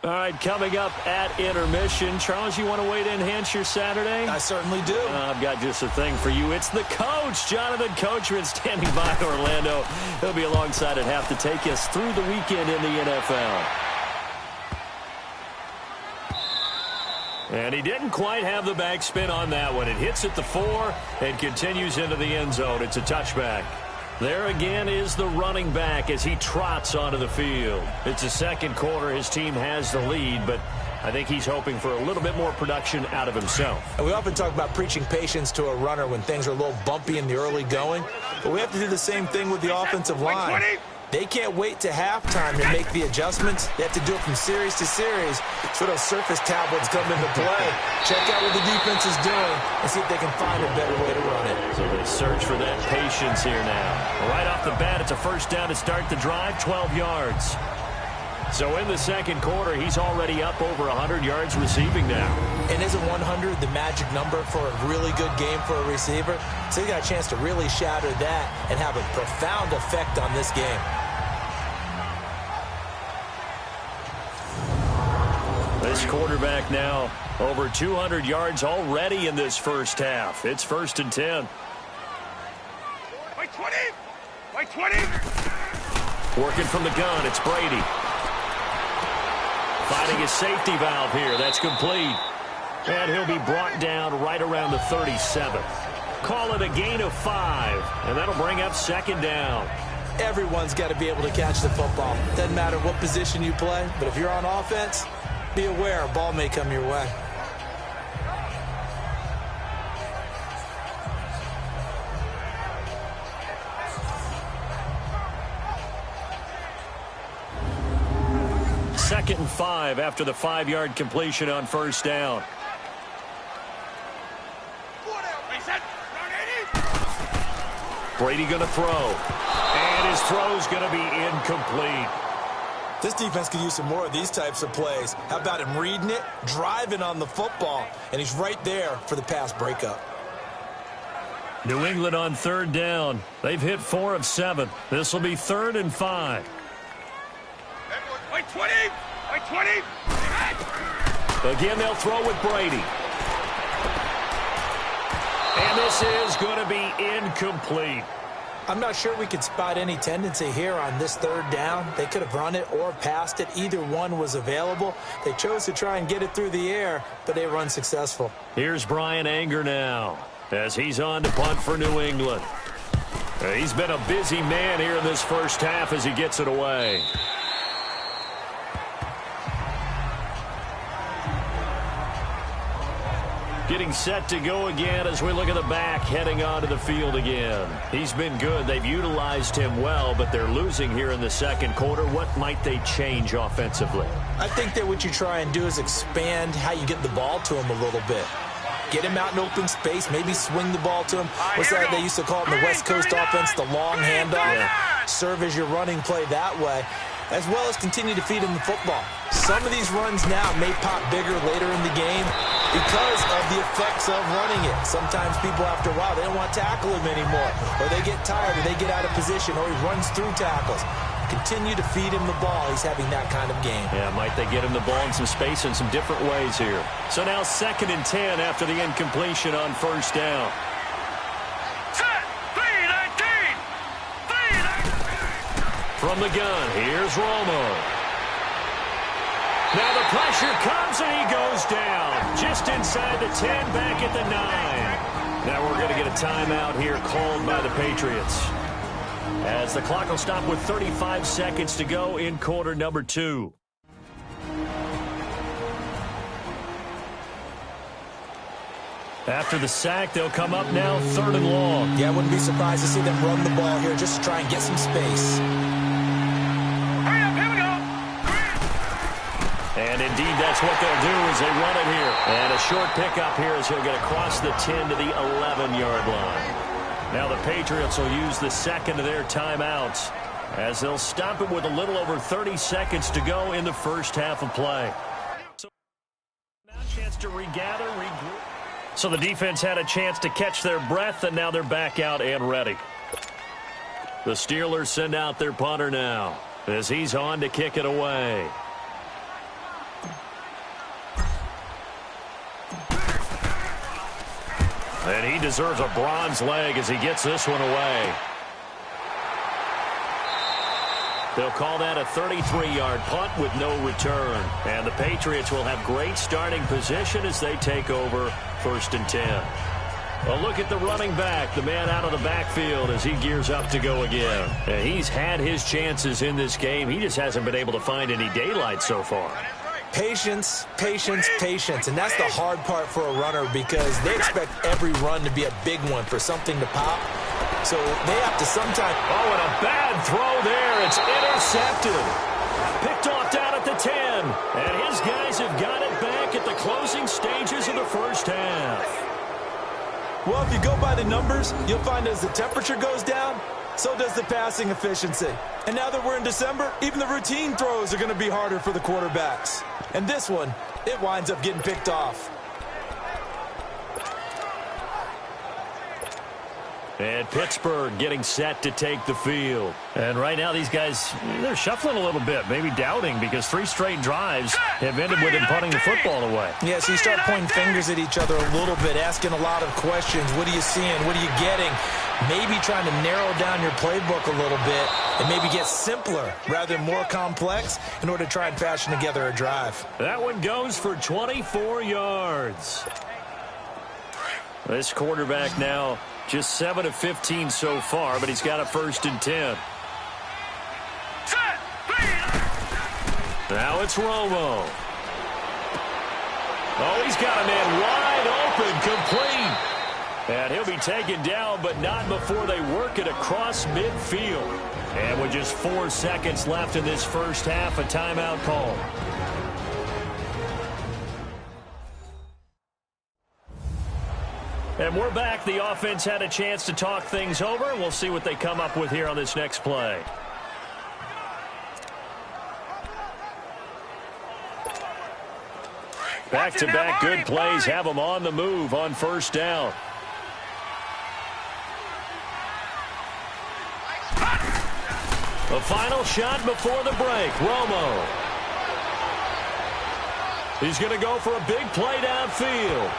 B: All right, coming up at intermission. Charles, you want to wait to enhance your Saturday?
C: I certainly do.
B: I've got just a thing for you. It's the coach, Jonathan Coachman, standing by Orlando. He'll be alongside at half to take us through the weekend in the NFL. And he didn't quite have the backspin on that one. It hits at the 4 and continues into the end zone. It's a touchback. There again is the running back as he trots onto the field. It's the second quarter. His team has the lead, but I think he's hoping for a little bit more production out of himself.
C: And we often talk about preaching patience to a runner when things are a little bumpy in the early going, but we have to do the same thing with the offensive line. They can't wait to halftime to make the adjustments. They have to do it from series to series so those surface tablets come into play. Check out what the defense is doing and see if they can find a better way to run it.
B: So they search for that patience here now. Right off the bat, it's a first down to start the drive, 12 yards. So in the second quarter, he's already up over 100 yards receiving now.
C: And isn't 100 the magic number for a really good game for a receiver? So he got a chance to really shatter that and have a profound effect on this game.
B: This quarterback now over 200 yards already in this first half. It's 1st and 10.
F: By 20! By 20!
B: Working from the gun, it's Brady. Finding his safety valve here. That's complete. And he'll be brought down right around the 37. Call it a gain of 5. And that'll bring up 2nd down.
C: Everyone's got to be able to catch the football. Doesn't matter what position you play, but if you're on offense, be aware a ball may come your way.
B: Second and 5 after the 5-yard completion on first down. Brady going to throw. And his throw's going to be incomplete.
C: This defense could use some more of these types of plays. How about him reading it, driving on the football, and he's right there for the pass breakup.
B: New England on 3rd down. They've hit 4 of 7. This will be 3rd and 5.
F: By 20! By 20!
B: Again, they'll throw with Brady. And this is going to be incomplete.
C: I'm not sure we could spot any tendency here on this 3rd down. They could have run it or passed it. Either one was available. They chose to try and get it through the air, but they were unsuccessful.
B: Here's Brian Anger now as he's on to punt for New England. He's been a busy man here in this first half as he gets it away. Getting set to go again as we look at the back heading onto the field again. He's been good. They've utilized him well, but they're losing here in the second quarter. What might they change offensively?
C: I think that what you try and do is expand how you get the ball to him a little bit. Get him out in open space, maybe swing the ball to him. What's that they used to call it in the West Coast offense, the long handoff? Yeah. Serve as your running play that way, as well as continue to feed him the football. Some of these runs now may pop bigger later in the game because of the effects of running it. Sometimes people, after a while, they don't want to tackle him anymore, or they get tired, or they get out of position, or he runs through tackles. Continue to feed him the ball. He's having that kind of game.
B: Yeah, might they get him the ball in some space in some different ways here. So now 2nd and 10 after the incompletion on first down. From the gun, here's Romo. Now the pressure comes and he goes down. Just inside the 10, back at the 9. Now we're going to get a timeout here called by the Patriots, as the clock will stop with 35 seconds to go in quarter number 2. After the sack, they'll come up now 3rd and long.
C: Yeah, I wouldn't be surprised to see them run the ball here just to try and get some space.
F: Hurry up, here we go!
B: And indeed, that's what they'll do as they run it here. And a short pickup here as he'll get across the 10 to the 11-yard line. Now the Patriots will use the second of their timeouts as they'll stop it with a little over 30 seconds to go in the first half of play. So now a chance to regather, regroup. So the defense had a chance to catch their breath, and now they're back out and ready. The Steelers send out their punter now as he's on to kick it away. And he deserves a bronze leg as he gets this one away. They'll call that a 33-yard punt with no return. And the Patriots will have great starting position as they take over 1st and 10. Well, look at the running back, the man out of the backfield as he gears up to go again. And he's had his chances in this game. He just hasn't been able to find any daylight so far.
C: Patience, patience, patience. And that's the hard part for a runner because they expect every run to be a big one for something to pop. So they have to sometimes...
B: Oh, and a bad throw there. It's intercepted. Picked off down at the 10. And his guys have got it back at the closing stages of the first half.
C: Well, if you go by the numbers, you'll find as the temperature goes down, so does the passing efficiency. And now that we're in December, even the routine throws are going to be harder for the quarterbacks. And this one, it winds up getting picked off.
B: And Pittsburgh getting set to take the field. And right now these guys, they're shuffling a little bit, maybe doubting because 3 straight drives have ended with them punting the football away.
C: Yeah, so you start pointing fingers at each other a little bit, asking a lot of questions. What are you seeing? What are you getting? Maybe trying to narrow down your playbook a little bit and maybe get simpler rather than more complex in order to try and fashion together a drive.
B: That one goes for 24 yards. This quarterback now just 7 of 15 so far, but he's got a 1st and 10. Now it's Romo. Oh, he's got a man wide open, complete. And he'll be taken down, but not before they work it across midfield. And with just 4 seconds left in this first half, a timeout call. And we're back. The offense had a chance to talk things over, and we'll see what they come up with here on this next play. Back-to-back good plays have them on the move on first down. The final shot before the break. Romo. He's going to go for a big play downfield.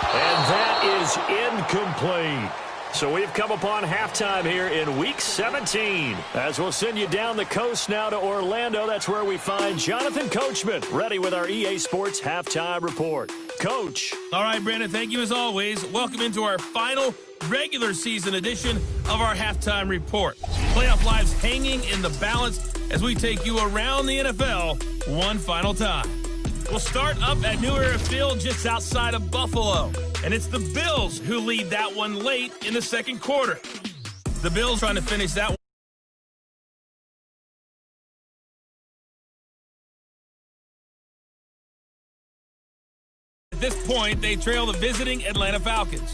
B: And that is incomplete. So we've come upon halftime here in Week 17. As we'll send you down the coast now to Orlando, that's where we find Jonathan Coachman, ready with our EA Sports Halftime Report. Coach.
A: All right, Brandon, thank you as always. Welcome into our final regular season edition of our Halftime Report. Playoff lives hanging in the balance as we take you around the NFL one final time. We'll start up at New Era Field just outside of Buffalo. And it's the Bills who lead that one late in the second quarter. The Bills trying to finish that one. At this point, they trail the visiting Atlanta Falcons.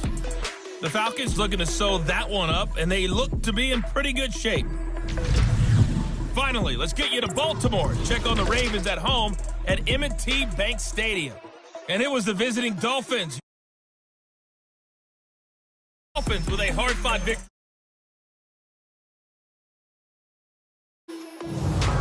A: The Falcons looking to sew that one up, and they look to be in pretty good shape. Finally, let's get you to Baltimore. Check on the Ravens at home at M&T Bank Stadium. And it was the visiting Dolphins. Dolphins with a hard-fought victory.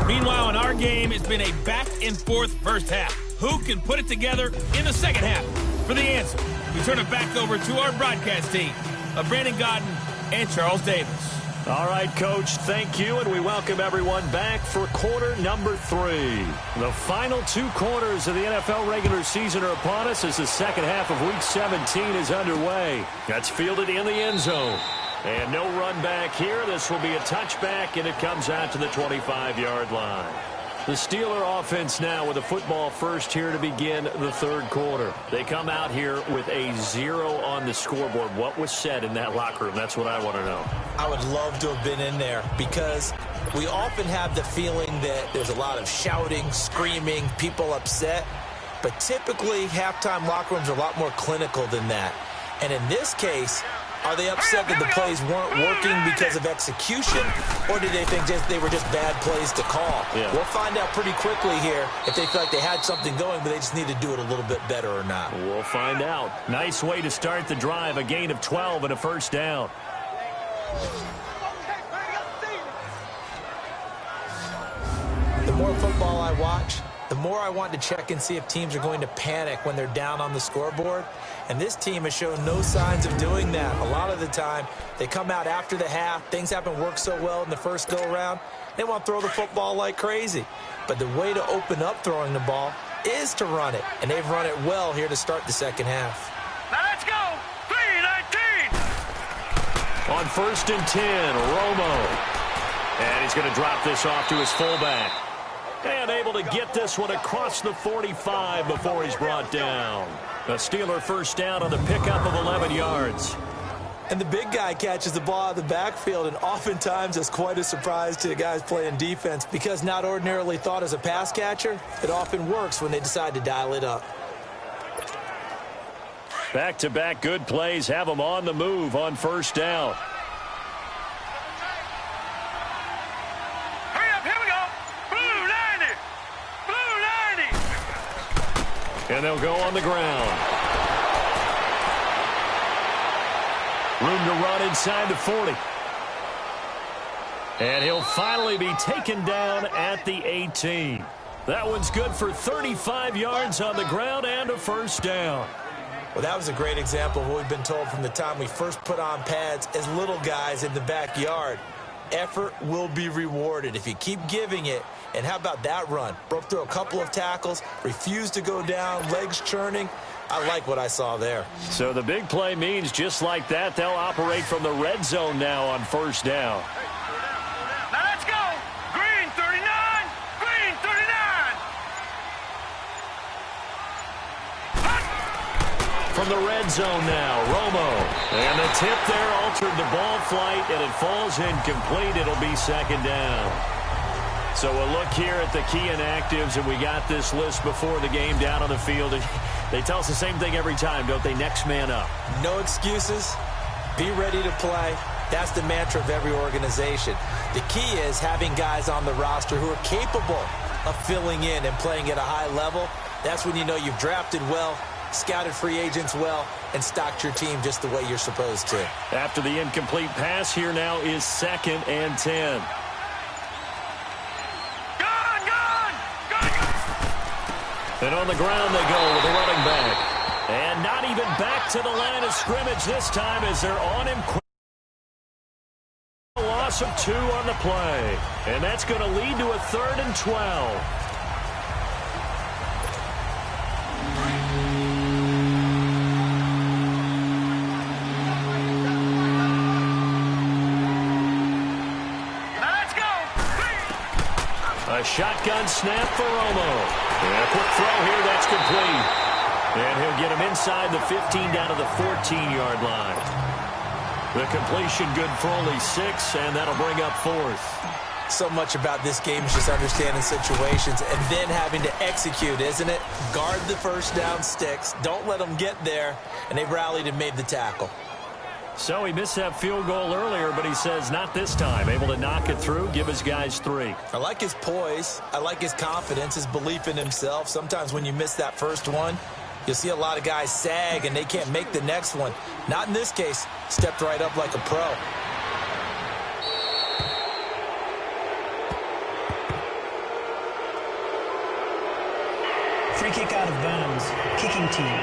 A: Meanwhile, in our game, it's been a back-and-forth first half. Who can put it together in the second half? For the answer, we turn it back over to our broadcast team of Brandon Godden and Charles Davis.
B: All right, Coach, thank you, and we welcome everyone back for quarter number 3. The final 2 quarters of the NFL regular season are upon us as the second half of Week 17 is underway. That's fielded in the end zone. And no run back here. This will be a touchback, and it comes out to the 25-yard line. The Steeler offense now with a football first here to begin the third quarter. They come out here with a 0 on the scoreboard. What was said in that locker room? That's what I want to know.
C: I would love to have been in there because we often have the feeling that there's a lot of shouting, screaming, people upset. But typically, halftime locker rooms are a lot more clinical than that. And in this case, are they upset that the plays weren't working because of execution, or did they think they were just bad plays to call?
B: Yeah.
C: We'll find out pretty quickly here if they feel like they had something going, but they just need to do it a little bit better or not.
B: We'll find out. Nice way to start the drive, a gain of 12 and a first down.
C: The more football I watch, the more I want to check and see if teams are going to panic when they're down on the scoreboard. And this team has shown no signs of doing that. A lot of the time, they come out after the half. Things haven't worked so well in the first go-around. They want to throw the football like crazy. But the way to open up throwing the ball is to run it. And they've run it well here to start the second half.
F: Now let's go. 3,
B: On 1st and 10, Romo. And he's going to drop this off to his fullback. And able to get this one across the 45 before he's brought down. A Steeler first down on the pickup of 11 yards.
C: And the big guy catches the ball out of the backfield, and oftentimes it's quite a surprise to the guys playing defense because not ordinarily thought as a pass catcher, it often works when they decide to dial it up.
B: Back-to-back good plays have them on the move on first down.
F: Hurry up, here we go. Blue 90. Blue 90.
B: And they'll go on the ground. Room to run inside the 40. And he'll finally be taken down at the 18. That one's good for 35 yards on the ground and a first down.
C: Well, that was a great example of what we've been told from the time we first put on pads as little guys in the backyard. Effort will be rewarded if you keep giving it. And how about that run? Broke through a couple of tackles, refused to go down, legs churning. I like what I saw there.
B: So the big play means just like that, they'll operate from the red zone now on first down.
F: Now let's go. Green 39. Green 39.
B: From the red zone now, Romo. And the tip there altered the ball flight, and it falls incomplete. It'll be second down. So we'll look here at the key inactives, and we got this list before the game down on the field. They tell us the same thing every time, don't they? Next man up.
C: No excuses. Be ready to play. That's the mantra of every organization. The key is having guys on the roster who are capable of filling in and playing at a high level. That's when you know you've drafted well, scouted free agents well, and stocked your team just the way you're supposed to.
B: After the incomplete pass, here now is 2nd and 10. And on the ground they go with a running back. And not even back to the line of scrimmage this time as they're on him. A loss of 2 on the play. And that's going to lead to a 3rd and 12.
F: Let's go.
B: A shotgun snap for Romo. And a quick throw here, that's complete. And he'll get him inside the 15 down to the 14-yard line. The completion good for only 6, and that'll bring up 4th.
C: So much about this game is just understanding situations and then having to execute, isn't it? Guard the first down sticks. Don't let them get there. And they rallied and made the tackle.
B: So he missed that field goal earlier, but he says not this time. Able to knock it through, give his guys 3.
C: I like his poise. I like his confidence, his belief in himself. Sometimes when you miss that first one, you'll see a lot of guys sag and they can't make the next one. Not in this case. Stepped right up like a pro.
D: Free kick out of bounds. Kicking team.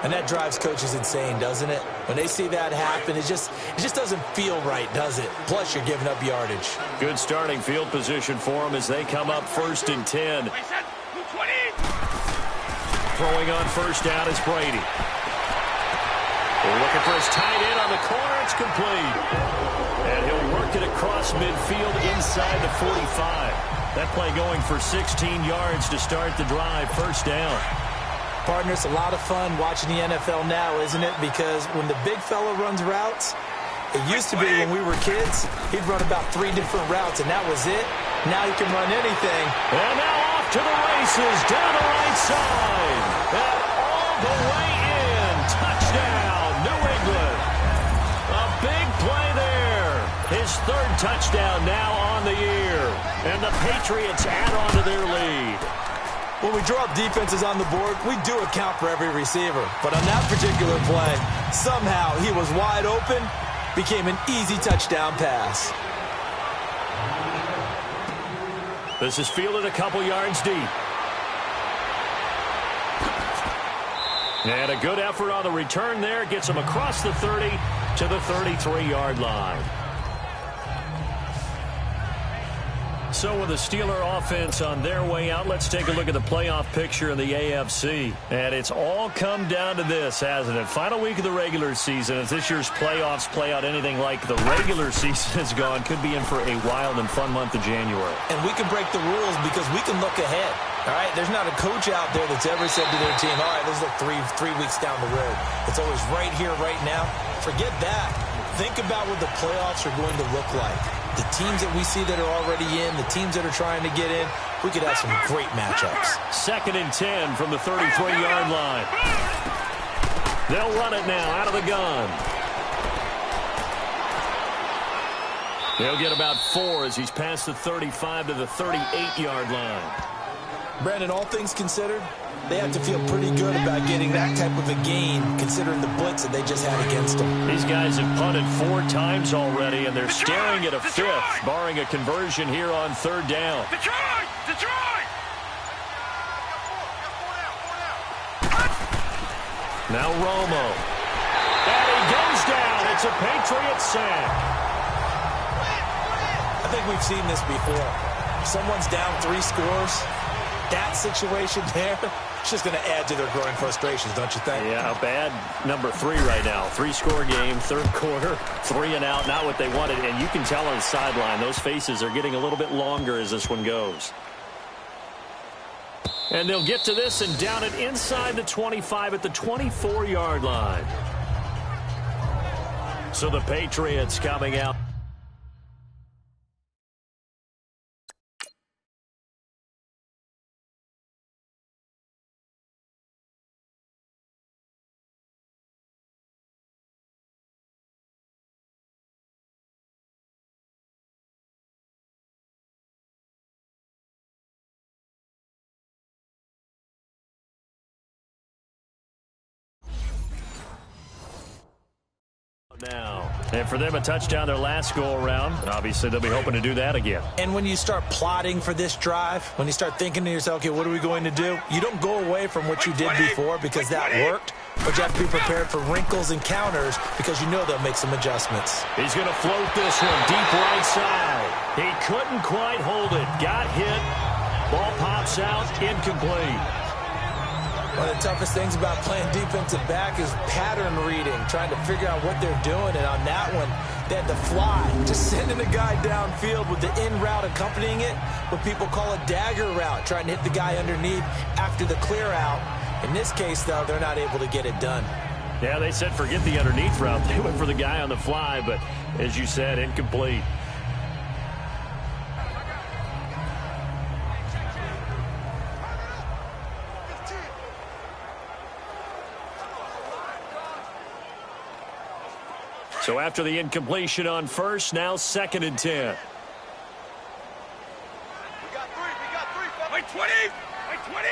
C: And that drives coaches insane, doesn't it? When they see that happen, it just doesn't feel right, does it? Plus, you're giving up yardage.
B: Good starting field position for them as they come up 1st and 10. Throwing on first down is Brady. They're looking for his tight end on the corner. It's complete. And he'll work it across midfield inside the 45. That play going for 16 yards to start the drive. First down.
C: Partner, it's a lot of fun watching the NFL now, isn't it? Because when the big fella runs routes, it used to be when we were kids, he'd run about 3 different routes, and that was it. Now he can run anything.
B: And now off to the races, down the right side. And all the way in. Touchdown, New England. A big play there. His 3rd touchdown now on the year. And the Patriots add on to their lead.
C: When we draw up defenses on the board, we do account for every receiver. But on that particular play, somehow he was wide open, became an easy touchdown pass.
B: This is fielded a couple yards deep. And a good effort on the return there. Gets him across the 30 to the 33-yard line. so with the Steeler offense on their way out, let's take a look at the playoff picture in the AFC. And it's all come down to this, hasn't it? Final week of the regular season. If this year's playoffs play out anything like the regular season has gone, could be in for a wild and fun month of January.
C: And we can break the rules because we can look ahead. All right, there's not a coach out there that's ever said to their team, all right, let's look three weeks down the road. It's always right here, right now. Forget that. Think about what the playoffs are going to look like. The teams that we see that are already in, the teams that are trying to get in, we could have some great matchups.
B: 2nd and 10 from the 33-yard line. They'll run it now out of the gun. They'll get about 4 as he's past the 35 to the 38-yard line.
C: Brandon, all things considered, they have to feel pretty good about getting that type of a gain, considering the blitz that they just had against them.
B: These guys have punted 4 times already, and they're staring at a 5th, barring a conversion here on 3rd down.
F: Detroit! Detroit!
B: Now Romo. And he goes down. It's a Patriots sack.
C: I think we've seen this before. Someone's down 3 scores. That situation there, it's just going to add to their growing frustrations, don't you think?
B: Yeah, a bad number 3 right now. 3-score game, 3rd quarter, 3 and out, not what they wanted. And you can tell on the sideline, those faces are getting a little bit longer as this one goes. And they'll get to this and down it inside the 25 at the 24-yard line. So the Patriots coming out. Now, and for them a touchdown their last go-around. Obviously, they'll be hoping to do that again.
C: And when you start plotting for this drive, when you start thinking to yourself, okay, what are we going to do? You don't go away from what you did before because that worked, but you have to be prepared for wrinkles and counters because you know they'll make some adjustments.
B: He's going to float this one deep right side. He couldn't quite hold it. Got hit. Ball pops out. Incomplete.
C: One of the toughest things about playing defensive back is pattern reading, trying to figure out what they're doing. And on that one, they had to fly, just sending a guy downfield with the in route accompanying it, what people call a dagger route, trying to hit the guy underneath after the clear out. In this case, though, they're not able to get it done.
B: Yeah, they said forget the underneath route. They went for the guy on the fly, but as you said, incomplete. So after the incompletion on first, now 2nd and 10.
F: We got 3. Wait, 20. Wait, 20.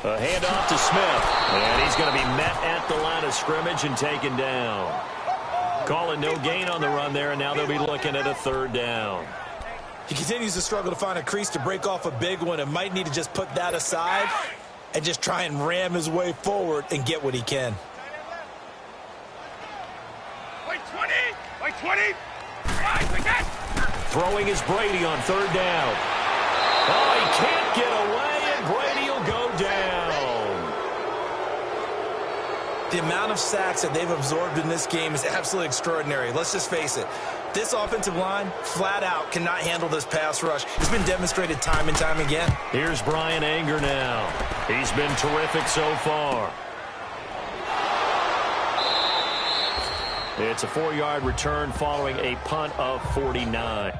B: A handoff to Smith. And he's going to be met at the line of scrimmage and taken down. Calling no gain on the run there, and now they'll be looking at a 3rd down.
C: He continues to struggle to find a crease to break off a big one and might need to just put that aside and just try and ram his way forward and get what he can.
F: Wait, 20. Wait, 20.
B: Throwing is Brady on 3rd down. Oh, he can't get away, and Brady will go down.
C: The amount of sacks that they've absorbed in this game is absolutely extraordinary. Let's just face it. This offensive line, flat out, cannot handle this pass rush. It's been demonstrated time and time again.
B: Here's Brian Anger now. He's been terrific so far. It's a 4-yard return following a punt of 49.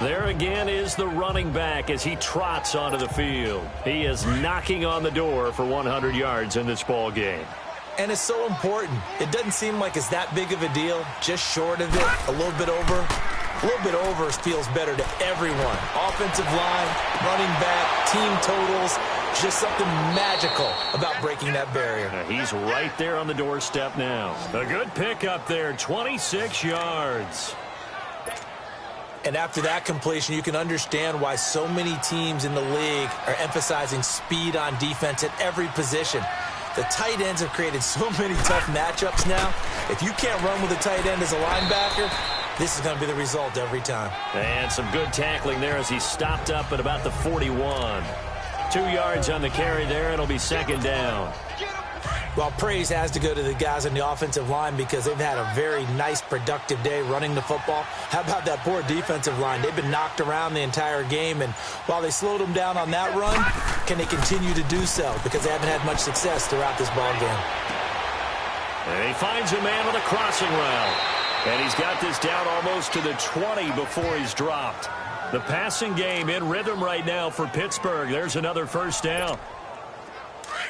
B: There again is the running back as he trots onto the field. He is knocking on the door for 100 yards in this ball game.
C: And it's so important. It doesn't seem like it's that big of a deal. Just short of it, a little bit over. A little bit over feels better to everyone. Offensive line, running back, team totals. Just something magical about breaking that barrier.
B: He's right there on the doorstep now. A good pickup there, 26 yards.
C: And after that completion, you can understand why so many teams in the league are emphasizing speed on defense at every position. The tight ends have created so many tough matchups now. If you can't run with a tight end as a linebacker, this is going to be the result every time.
B: And some good tackling there as he stopped up at about the 41. 2 yards on the carry there. It'll be second down.
C: Well, praise has to go to the guys on the offensive line because they've had a very nice, productive day running the football. How about that poor defensive line? They've been knocked around the entire game, and while they slowed them down on that run, can they continue to do so? Because they haven't had much success throughout this ball game.
B: And he finds a man on a crossing route. And he's got this down almost to the 20 before he's dropped. The passing game in rhythm right now for Pittsburgh. There's another first down.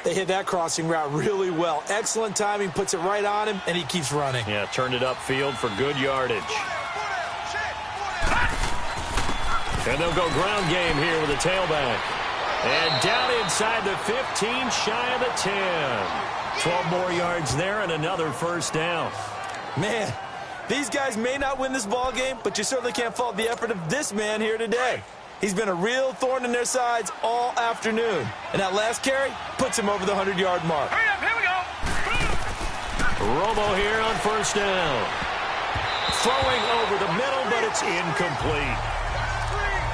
C: They hit that crossing route really well. Excellent timing, puts it right on him, and he keeps running.
B: Yeah, turned it upfield for good yardage. And they'll go ground game here with a tailback. And down inside the 15, shy of the 10. 12 more yards there and another first down.
C: Man, these guys may not win this ball game, but you certainly can't fault the effort of this man here today. He's been a real thorn in their sides all afternoon. And that last carry puts him over the 100-yard mark.
F: Hurry up, here we go.
B: Romo here on first down. Throwing over the middle, but it's incomplete.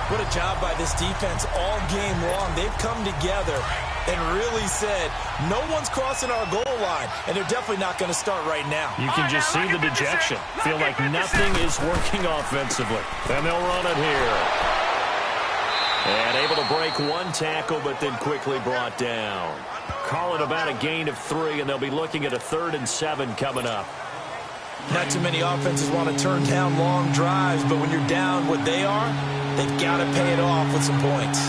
C: What a job by this defense all game long. They've come together and really said, no one's crossing our goal line, and they're definitely not going to start right now.
B: You can just see the dejection. Feel like nothing is working offensively. And they'll run it here. And able to break one tackle, but then quickly brought down. Call it about a gain of 3, and they'll be looking at a 3rd and 7 coming up.
C: Not too many offenses want to turn down long drives, but when you're down what they are, they've got to pay it off with some points.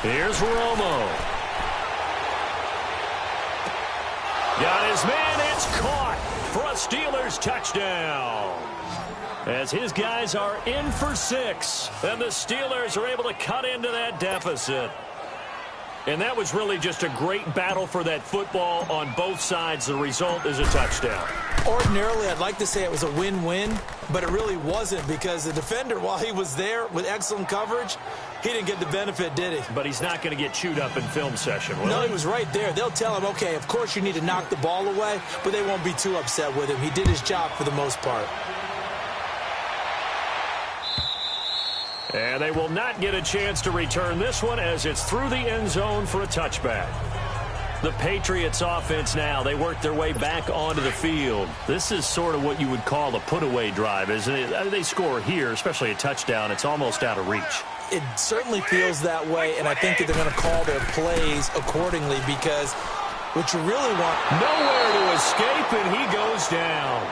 B: Here's Romo. Got his man. It's caught for a Steelers touchdown. As his guys are in for 6. And the Steelers are able to cut into that deficit. And that was really just a great battle for that football on both sides. The result is a touchdown.
C: Ordinarily, I'd like to say it was a win-win, but it really wasn't because the defender, while he was there with excellent coverage, he didn't get the benefit, did he?
B: But he's not going to get chewed up in film session, will
C: No,
B: he?
C: he was right there. They'll tell him, okay, of course you need to knock the ball away, but they won't be too upset with him. He did his job for the most part.
B: And they will not get a chance to return this one as it's through the end zone for a touchback. The Patriots offense now, they work their way back onto the field. This is sort of what you would call a put-away drive, isn't it? They score here, especially a touchdown. It's almost out of reach.
C: It certainly feels that way, and I think that they're going to call their plays accordingly because what you really want...
B: Nowhere to escape, and he goes down.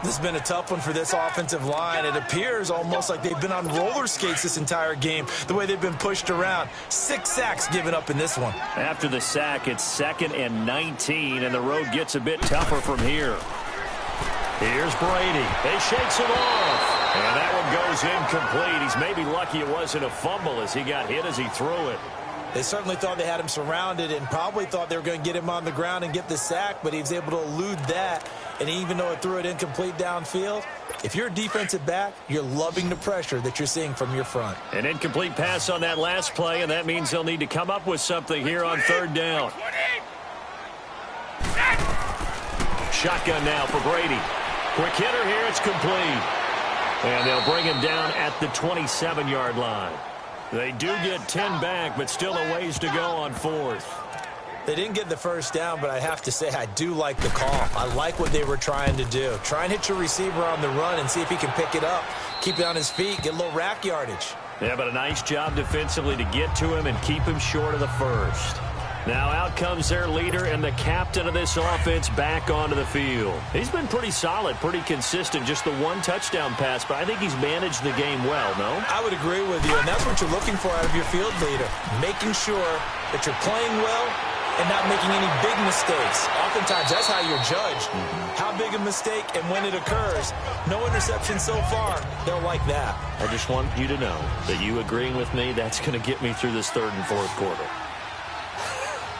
C: This has been a tough one for this offensive line. It appears almost like they've been on roller skates this entire game, the way they've been pushed around. 6 sacks given up in this one.
B: After the sack, it's 2nd and 19, and the road gets a bit tougher from here. Here's Brady. He shakes it off, and that one goes incomplete. He's maybe lucky it wasn't a fumble as he got hit as he threw it.
C: They certainly thought they had him surrounded and probably thought they were going to get him on the ground and get the sack, but he was able to elude that. And even though it threw it incomplete downfield, if you're a defensive back, you're loving the pressure that you're seeing from your front.
B: An incomplete pass on that last play, and that means they'll need to come up with something here on 3rd down. Shotgun now for Brady. Quick hitter here, it's complete. And they'll bring him down at the 27-yard line. They do get 10 back, but still a ways to go on 4th.
C: They didn't get the first down, but I have to say I do like the call. I like what they were trying to do. Try and hit your receiver on the run and see if he can pick it up, keep it on his feet, get a little rack yardage.
B: Yeah, but a nice job defensively to get to him and keep him short of the first. Now out comes their leader and the captain of this offense back onto the field. He's been pretty solid, pretty consistent, just the 1 touchdown pass, but I think he's managed the game well, no?
C: I would agree with you, and that's what you're looking for out of your field leader, making sure that you're playing well and not making any big mistakes. Oftentimes, that's how you're judged. How big a mistake and when it occurs. No interception so far. They'll like that.
B: I just want you to know that you agreeing with me, that's going to get me through this third and fourth quarter.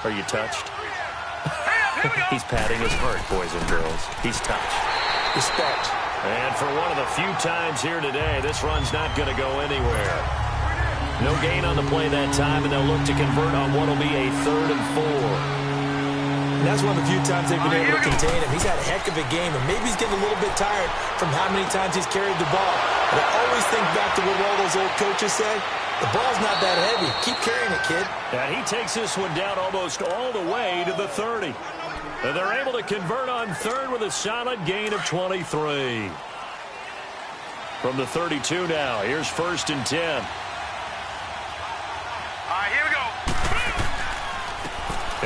B: Are you touched? He's patting his heart, boys and girls. He's touched.
C: Respect.
B: And for one of the few times here today, this run's not going to go anywhere. No gain on the play that time, and they'll look to convert on what will be a 3rd and 4.
C: And that's one of the few times they've been able to contain him. He's had a heck of a game, and maybe he's getting a little bit tired from how many times he's carried the ball. But I always think back to what all those old coaches say. The ball's not that heavy. Keep carrying it, kid.
B: And he takes this one down almost all the way to the 30. And they're able to convert on 3rd with a solid gain of 23. From the 32 now, here's 1st and 10.
F: All right, here we go.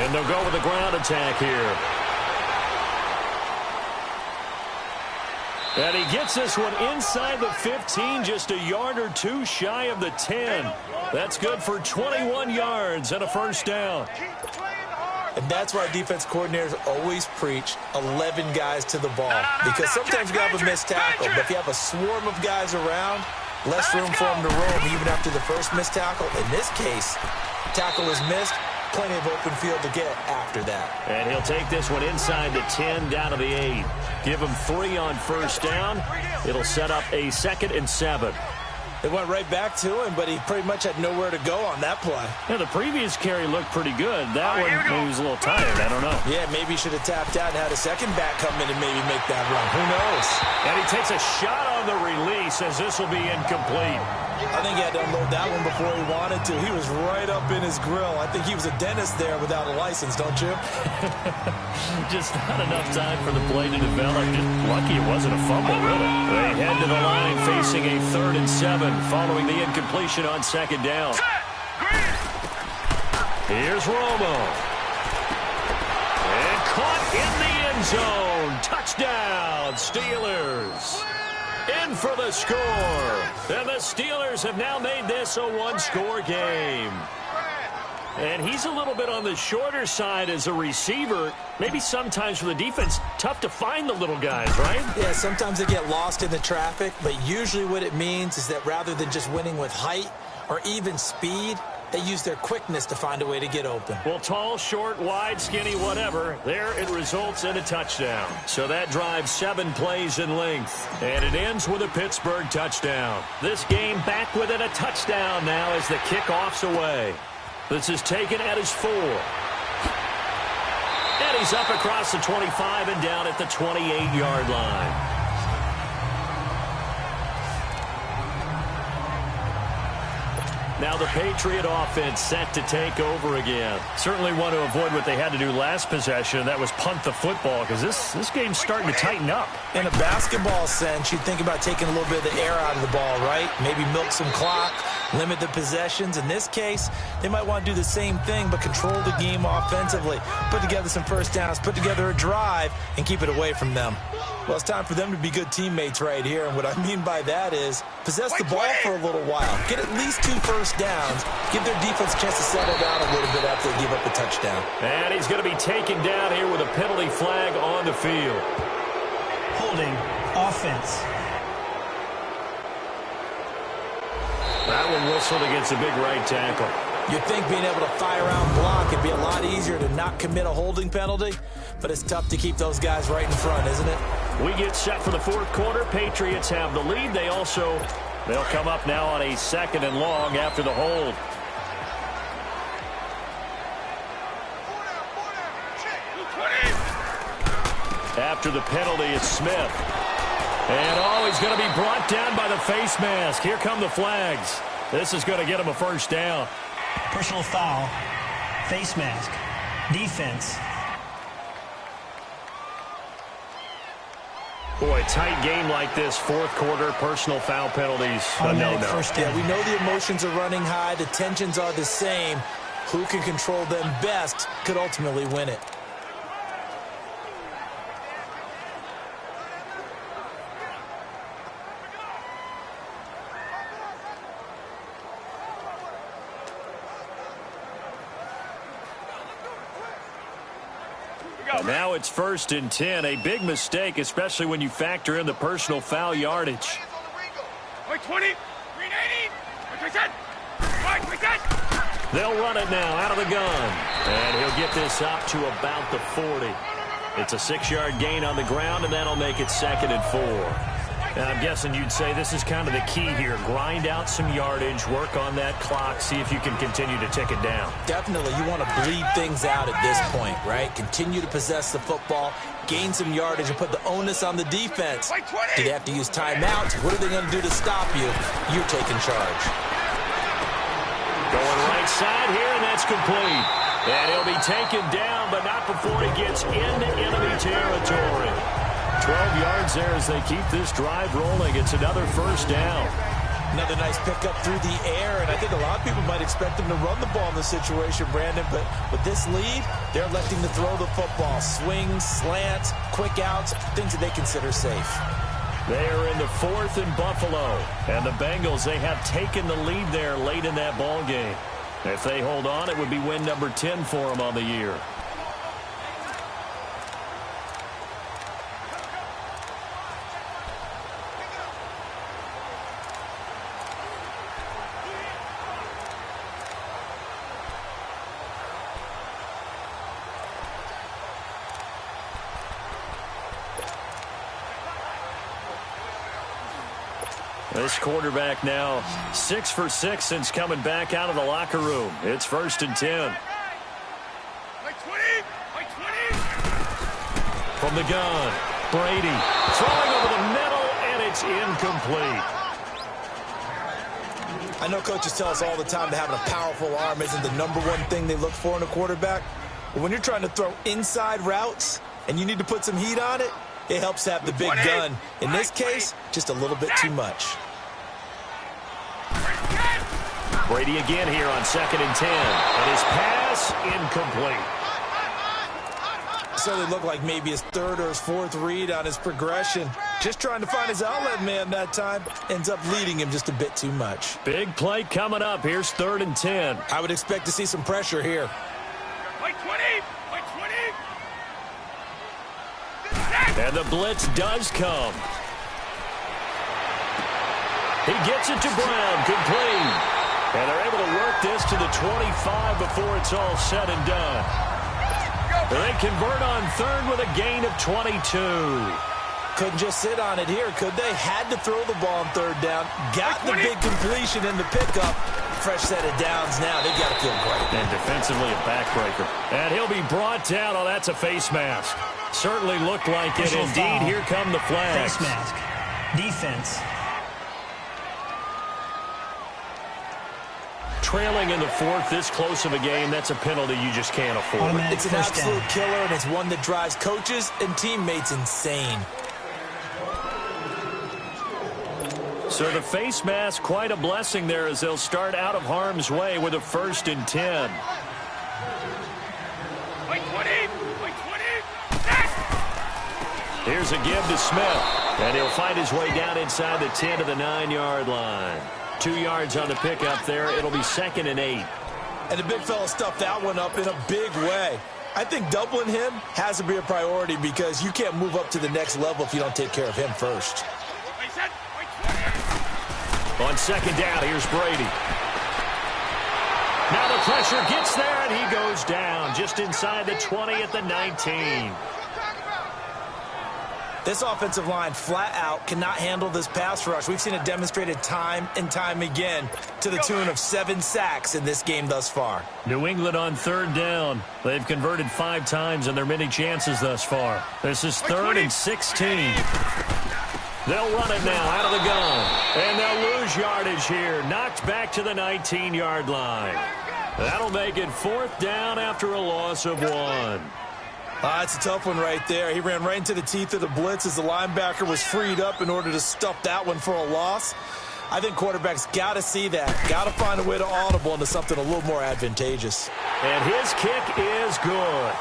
B: And they'll go with a ground attack here. And he gets this one inside the 15, just a yard or two shy of the 10. That's good for 21 yards and a 1st down.
C: And that's why defense coordinators always preach 11 guys to the ball. Because sometimes you have a missed tackle, but if you have a swarm of guys around, less room for them to roam even after the first missed tackle. In this case, tackle is missed, plenty of open field to get after that.
B: And he'll take this one inside the 10 down to the 8. Give him 3 on 1st down. It'll set up a 2nd and 7.
C: They went right back to him, but he pretty much had nowhere to go on that play.
B: Yeah, the previous carry looked pretty good. That one, maybe he was a little tired. I don't know.
C: Yeah, maybe he should have tapped out and had a second back come in and maybe make that run. Who knows?
B: And he takes a shot on the release as this will be incomplete.
C: I think he had to unload that one before he wanted to. He was right up in his grill. I think he was a dentist there without a license, don't you?
B: Just not enough time for the play to develop. Just lucky it wasn't a fumble, really. They head to the line facing a 3rd and 7 following the incompletion on 2nd down. Here's Romo. And caught in the end zone. Touchdown, Steelers. In for the score. And the Steelers have now made this a one-score game. And he's a little bit on the shorter side as a receiver. Maybe sometimes for the defense, tough to find the little guys, right?
C: Yeah, sometimes they get lost in the traffic, but usually what it means is that rather than just winning with height or even speed, they use their quickness to find a way to get open.
B: Well, tall, short, wide, skinny, whatever, there it results in a touchdown. So that drives 7 plays in length, and it ends with a Pittsburgh touchdown. This game back within a touchdown now as the kickoff's away. This is taken at his 4. And he's up across the 25 and down at the 28-yard line. Now the Patriot offense set to take over again. Certainly want to avoid what they had to do last possession. That was punt the football, because this game's starting to tighten up.
C: In a basketball sense, you think about taking a little bit of the air out of the ball, right? Maybe milk some clock, limit the possessions. In this case, they might want to do the same thing, but control the game offensively. Put together some first downs, put together a drive, and keep it away from them. Well, it's time for them to be good teammates right here, and what I mean by that is possess the ball for a little while. Get at least 2 first downs. Give their defense a chance to settle down a little bit after they give up a touchdown.
B: And he's going to be taken down here with a penalty flag on the field.
D: Holding offense.
B: That one whistled against a big right tackle.
C: You'd think being able to fire around block would be a lot easier to not commit a holding penalty, but it's tough to keep those guys right in front, isn't it?
B: We get set for the fourth quarter. Patriots have the lead. They'll come up now on a 2nd and long after the hold. After the penalty, it's Smith. And he's going to be brought down by the face mask. Here come the flags. This is going to get him a first down.
D: Personal foul. Face mask. Defense.
B: Boy, tight game like this, fourth quarter, personal foul penalties. No.
D: First down.
C: Yeah, we know the emotions are running high. The tensions are the same. Who can control them best could ultimately win it.
B: And now it's 1st and 10. A big mistake, especially when you factor in the personal foul yardage.
F: White 20, green 80, white 20.
B: They'll run it now out of the gun. And he'll get this up to about the 40. It's a 6-yard gain on the ground, and that'll make it 2nd and 4. And I'm guessing you'd say this is kind of the key here. Grind out some yardage, work on that clock, see if you can continue to tick it down.
C: Definitely, you want to bleed things out at this point, right? Continue to possess the football, gain some yardage, and put the onus on the defense. Do they have to use timeouts? What are they going to do to stop you? You're taking charge.
B: Going right side here, and that's complete. And he'll be taken down, but not before he gets into enemy territory. 12 yards there as they keep this drive rolling. It's another 1st down.
C: Another nice pickup through the air, and I think a lot of people might expect them to run the ball in this situation, Brandon, but with this lead, they're electing to throw the football. Swings, slants, quick outs, things that they consider safe.
B: They are in the 4th and Buffalo, and the Bengals, they have taken the lead there late in that ball game. If they hold on, it would be win number 10 for them on the year. This quarterback now 6 for 6 since coming back out of the locker room. It's 1st and 10.
F: White 20, white 20.
B: From the gun, Brady throwing over the middle, and it's incomplete.
C: I know coaches tell us all the time that having a powerful arm isn't the #1 thing they look for in a quarterback. But when you're trying to throw inside routes and you need to put some heat on it, it helps to have the big gun. In this case, just a little bit too much.
B: Brady again here on 2nd and 10. And his pass incomplete.
C: So they look like maybe his 3rd or his 4th read on his progression. Just trying to find his outlet man that time. Ends up leading him just a bit too much.
B: Big play coming up. Here's 3rd and 10.
C: I would expect to see some pressure here.
F: White 20, white 20.
B: And the blitz does come. He gets it to Brown, complete. And they're able to work this to the 25 before it's all said and done. They convert on 3rd with a gain of 22.
C: Couldn't just sit on it here, could they? Had to throw the ball on 3rd down. Got the big completion in the pickup. Fresh set of downs now. They've got to feel great.
B: And defensively a backbreaker. And he'll be brought down. Oh, that's a face mask. Certainly looked like it. Indeed, here come the flags.
D: Face mask. Defense.
B: Trailing in the 4th, this close of a game, that's a penalty you just can't afford.
D: Automatic
C: It's an
D: first
C: absolute
D: down.
C: killer, and it's one that drives coaches and teammates insane.
B: So the face mask, quite a blessing there as they'll start out of harm's way with a 1st and 10.
F: White 20, white 20.
B: Here's a give to Smith, and he'll find his way down inside the 10 to the 9-yard line. 2 yards on the pickup there. It'll be 2nd and 8.
C: And the big fella stuffed that one up in a big way. I think doubling him has to be a priority because you can't move up to the next level if you don't take care of him first.
B: On 2nd down, here's Brady. Now the pressure gets there, and he goes down just inside the 20 at the 19.
C: This offensive line flat out cannot handle this pass rush. We've seen it demonstrated time and time again to the tune of 7 sacks in this game thus far.
B: New England on 3rd down. They've converted 5 times in their many chances thus far. This is 3rd and 16. They'll run it now out of the gun. And they'll lose yardage here. Knocked back to the 19-yard line. That'll make it 4th down after a loss of 1.
C: It's a tough one right there. He ran right into the teeth of the blitz as the linebacker was freed up in order to stuff that one for a loss. I think quarterbacks got to see that. Got to find a way to audible into something a little more advantageous.
B: And his kick is good.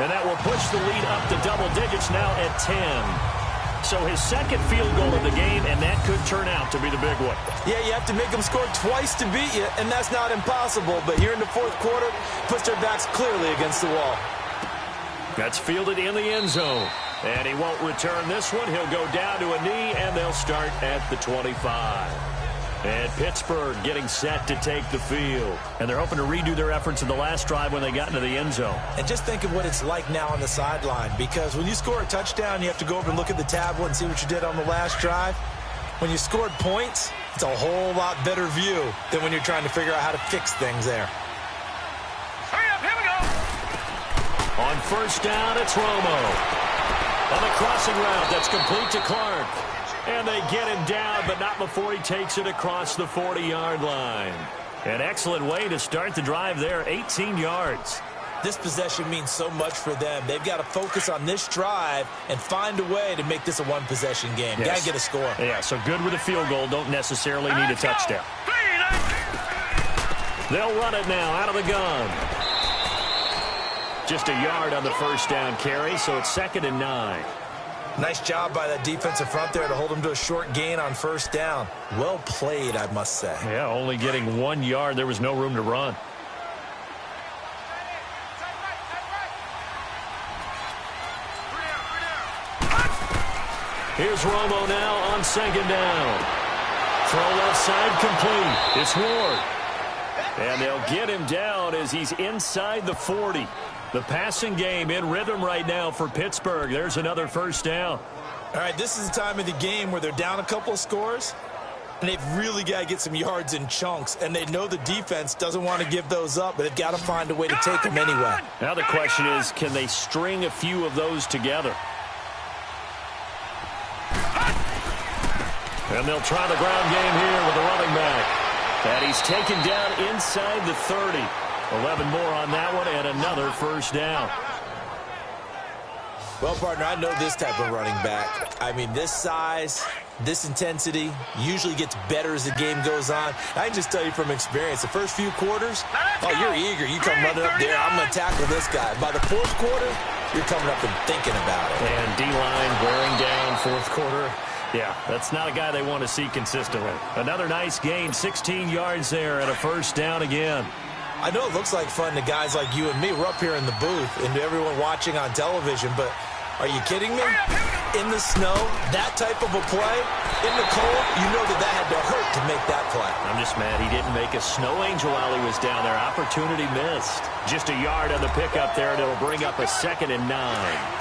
B: And that will push the lead up to double digits now at 10. So his 2nd field goal of the game, and that could turn out to be the big one.
C: Yeah, you have to make them score twice to beat you, and that's not impossible. But here in the 4th quarter, puts their backs clearly against the wall.
B: That's fielded in the end zone. And he won't return this one. He'll go down to a knee, and they'll start at the 25. And Pittsburgh getting set to take the field. And they're hoping to redo their efforts in the last drive when they got into the end zone.
C: And just think of what it's like now on the sideline, because when you score a touchdown, you have to go over and look at the tablet and see what you did on the last drive. When you scored points, it's a whole lot better view than when you're trying to figure out how to fix things there.
F: Hurry up, here we go.
B: On first down, it's Romo. On the crossing route, that's complete to Clark. And they get him down, but not before he takes it across the 40-yard line. An excellent way to start the drive there, 18 yards.
C: This possession means so much for them. They've got to focus on this drive and find a way to make this a one-possession game.
B: Yes.
C: Got to get a score.
B: Yeah, so good with a field goal. Don't necessarily need a touchdown. They'll run it now out of the gun. Just a yard on the first down carry, so it's 2nd and 9.
C: Nice job by that defensive front there to hold him to a short gain on first down. Well played, I must say.
B: Yeah, only getting 1 yard. There was no room to run. Here's Romo now on 2nd down. Throw left side complete. It's Ward. And they'll get him down as he's inside the 40. The passing game in rhythm right now for Pittsburgh. There's another first down.
C: All right, this is the time of the game where they're down a couple of scores, and they've really got to get some yards in chunks, and they know the defense doesn't want to give those up, but they've got to find a way to take them anyway.
B: Now the question is, can they string a few of those together? And they'll try the ground game here with the running back. And he's taken down inside the 30. 11 more on that one, and another first down.
C: Well, partner, I know this type of running back. I mean, this size, this intensity usually gets better as the game goes on. I can just tell you from experience, the first few quarters, oh, you're eager. You come running up there, I'm going to tackle this guy. By the fourth quarter, you're coming up and thinking about it.
B: And D-line wearing down fourth quarter. Yeah, that's not a guy they want to see consistently. Another nice gain, 16 yards there, and a first down again.
C: I know it looks like fun to guys like you and me. We're up here in the booth and to everyone watching on television, but are you kidding me? In the snow, that type of a play, in the cold, you know that had to hurt to make that play.
B: I'm just mad he didn't make a snow angel while he was down there. Opportunity missed. Just a yard on the pickup there, and it'll bring up a 2nd and 9.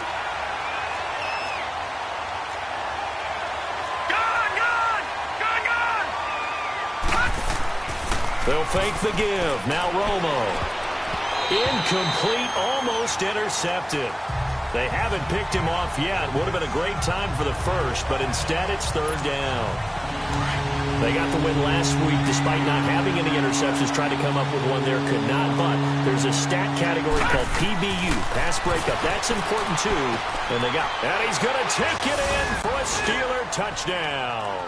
B: They'll fake the give. Now Romo. Incomplete, almost intercepted. They haven't picked him off yet. Would have been a great time for the first, but instead it's 3rd down. They got the win last week despite not having any interceptions. Tried to come up with one there, could not. But there's a stat category called PBU, pass breakup. That's important too. And they got. And he's going to take it in for a Steeler touchdown.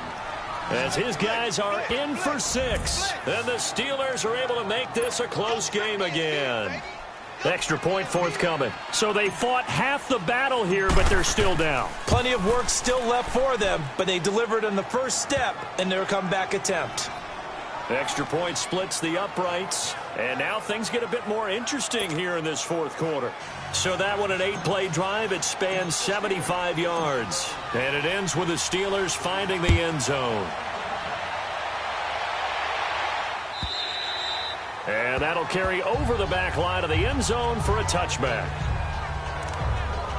B: As his guys are in for 6. And the Steelers are able to make this a close game again. Extra point forthcoming. So they fought half the battle here, but they're still down.
C: Plenty of work still left for them, but they delivered on the first step in their comeback attempt.
B: Extra point splits the uprights. And now things get a bit more interesting here in this fourth quarter. So that one, an 8-play drive. It spans 75 yards. And it ends with the Steelers finding the end zone. And that'll carry over the back line of the end zone for a touchback.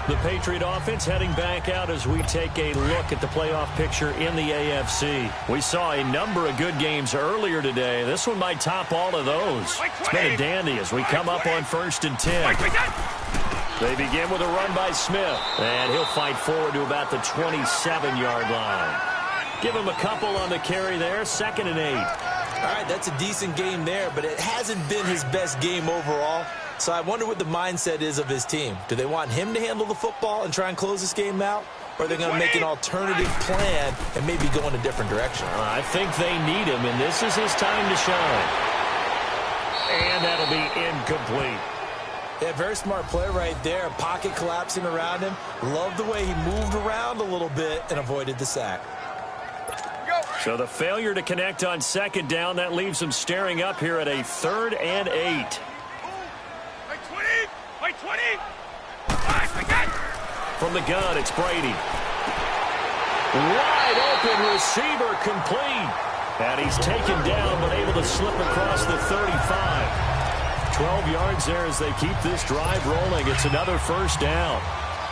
B: The Patriot offense heading back out as we take a look at the playoff picture in the AFC. We saw a number of good games earlier today. This one might top all of those. It's been a dandy as we come up on 1st and 10. They begin with a run by Smith. And he'll fight forward to about the 27-yard line. Give him a couple on the carry there. 2nd and 8.
C: All right, that's a decent game there, but it hasn't been his best game overall. So I wonder what the mindset is of his team. Do they want him to handle the football and try and close this game out? Or are they going to make an alternative plan and maybe go in a different direction?
B: I think they need him, and this is his time to shine. And that'll be incomplete.
C: Yeah, very smart play right there. Pocket collapsing around him. Love the way he moved around a little bit and avoided the sack.
B: So the failure to connect on 2nd down, that leaves them staring up here at a 3rd and 8.
F: Wait 20! Wait 20!
B: From the gun, it's Brady. Wide open receiver complete. And he's taken down but able to slip across the 35. 12 yards there as they keep this drive rolling. It's another first down.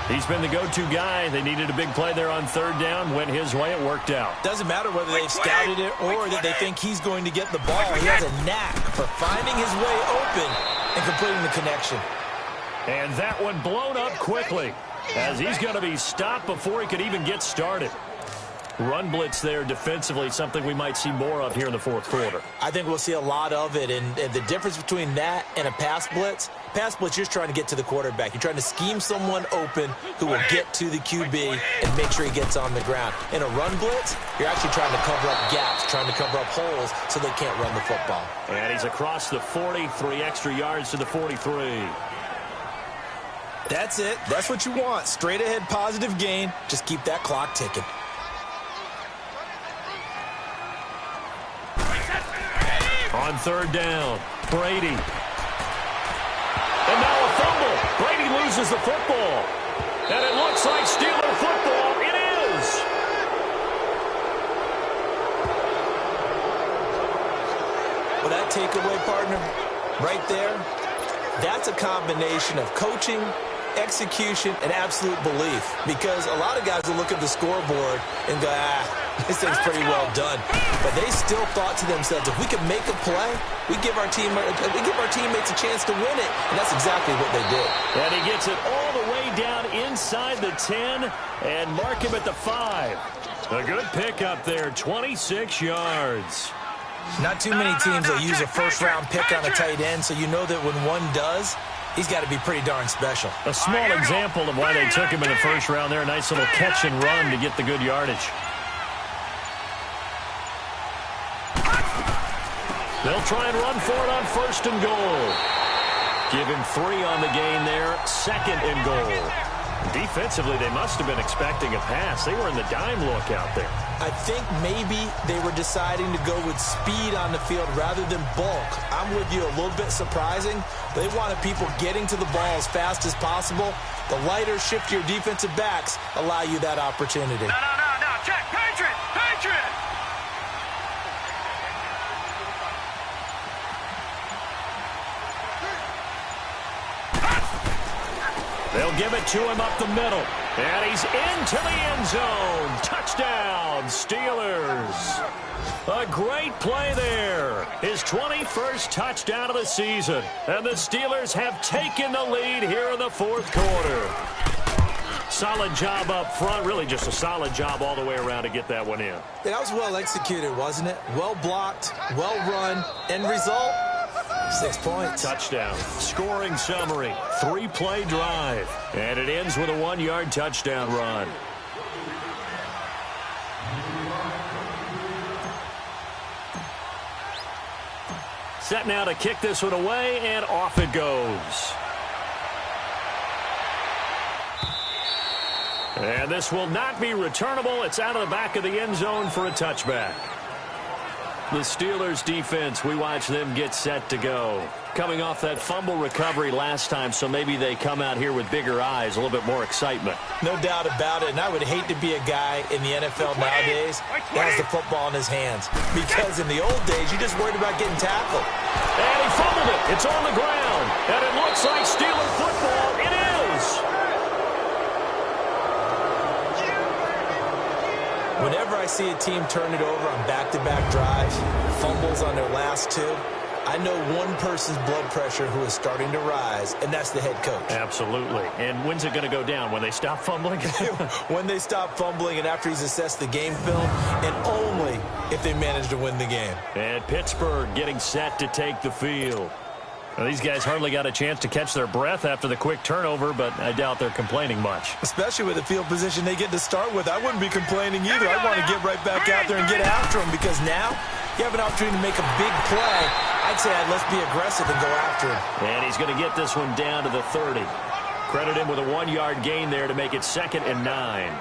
B: He's been the go-to guy. They needed a big play there on third down. Went his way. It worked out.
C: Doesn't matter whether they've scouted it or that they think he's going to get the ball. He has a knack for finding his way open and completing the connection.
B: And that one blown up quickly as he's going to be stopped before he could even get started. Run blitz there defensively, something we might see more of here in the fourth quarter.
C: I think we'll see a lot of it, and the difference between that and a pass blitz, you're just trying to get to the quarterback. You're trying to scheme someone open who will get to the QB and make sure he gets on the ground. In a run blitz, you're actually trying to cover up gaps, trying to cover up holes so they can't run the football.
B: And he's across the 40, 3 extra yards to the 43.
C: That's it. That's what you want. Straight ahead positive gain. Just keep that clock ticking.
B: On third down, Brady. And now a fumble. Brady loses the football. And it looks like Steeler football. It is.
C: Well, that takeaway, partner, right there, that's a combination of coaching, execution, and absolute belief. Because a lot of guys will look at the scoreboard and go, this thing's pretty well done. But they still thought to themselves, if we can make a play, we give our teammates a chance to win it. And that's exactly what they did.
B: And he gets it all the way down inside the 10 and mark him at the 5. A good pickup there, 26 yards.
C: Not too many teams will use a first-round pick on a tight end, so you know that when one does, he's got to be pretty darn special.
B: A small example of why they took him in the first round there. A nice little catch and run to get the good yardage. They'll try and run for it on first and goal. Give him 3 on the gain there. Second and goal. Defensively, they must have been expecting a pass. They were in the dime look out there.
C: I think maybe they were deciding to go with speed on the field rather than bulk. I'm with you, a little bit surprising. They wanted people getting to the ball as fast as possible. The lighter, shiftier defensive backs allow you that opportunity.
F: No. Check. Patriot.
B: They'll give it to him up the middle. And he's into the end zone. Touchdown, Steelers. A great play there. His 21st touchdown of the season. And the Steelers have taken the lead here in the fourth quarter. Solid job up front. Really just a solid job all the way around to get that one in.
C: That was well executed, wasn't it? Well blocked, well run. End result? 6 points.
B: Touchdown. Scoring summary. 3-play drive. And it ends with a 1-yard touchdown run. Set now to kick this one away, and off it goes. And this will not be returnable. It's out of the back of the end zone for a touchback. The Steelers defense, we watch them get set to go. Coming off that fumble recovery last time, so maybe they come out here with bigger eyes, a little bit more excitement.
C: No doubt about it, and I would hate to be a guy in the NFL nowadays that has the football in his hands. Because in the old days, you just worried about getting tackled.
B: And he fumbled it. It's on the ground. And it looks like Steeler football. It is.
C: Whenever I see a team turn it over on back-to-back drives, fumbles on their last 2, I know one person's blood pressure who is starting to rise, and that's the head coach.
B: Absolutely. And when's it going to go down? When they stop fumbling?
C: When they stop fumbling and after he's assessed the game film, and only if they manage to win the game.
B: And Pittsburgh getting set to take the field. Well, these guys hardly got a chance to catch their breath after the quick turnover, but I doubt they're complaining much.
C: Especially with the field position they get to start with. I wouldn't be complaining either. I want to get right back out there and get after them, because now you have an opportunity to make a big play. I'd say let's be aggressive and go after him.
B: And he's going to get this one down to the 30. Credit him with a 1-yard gain there to make it 2nd and 9.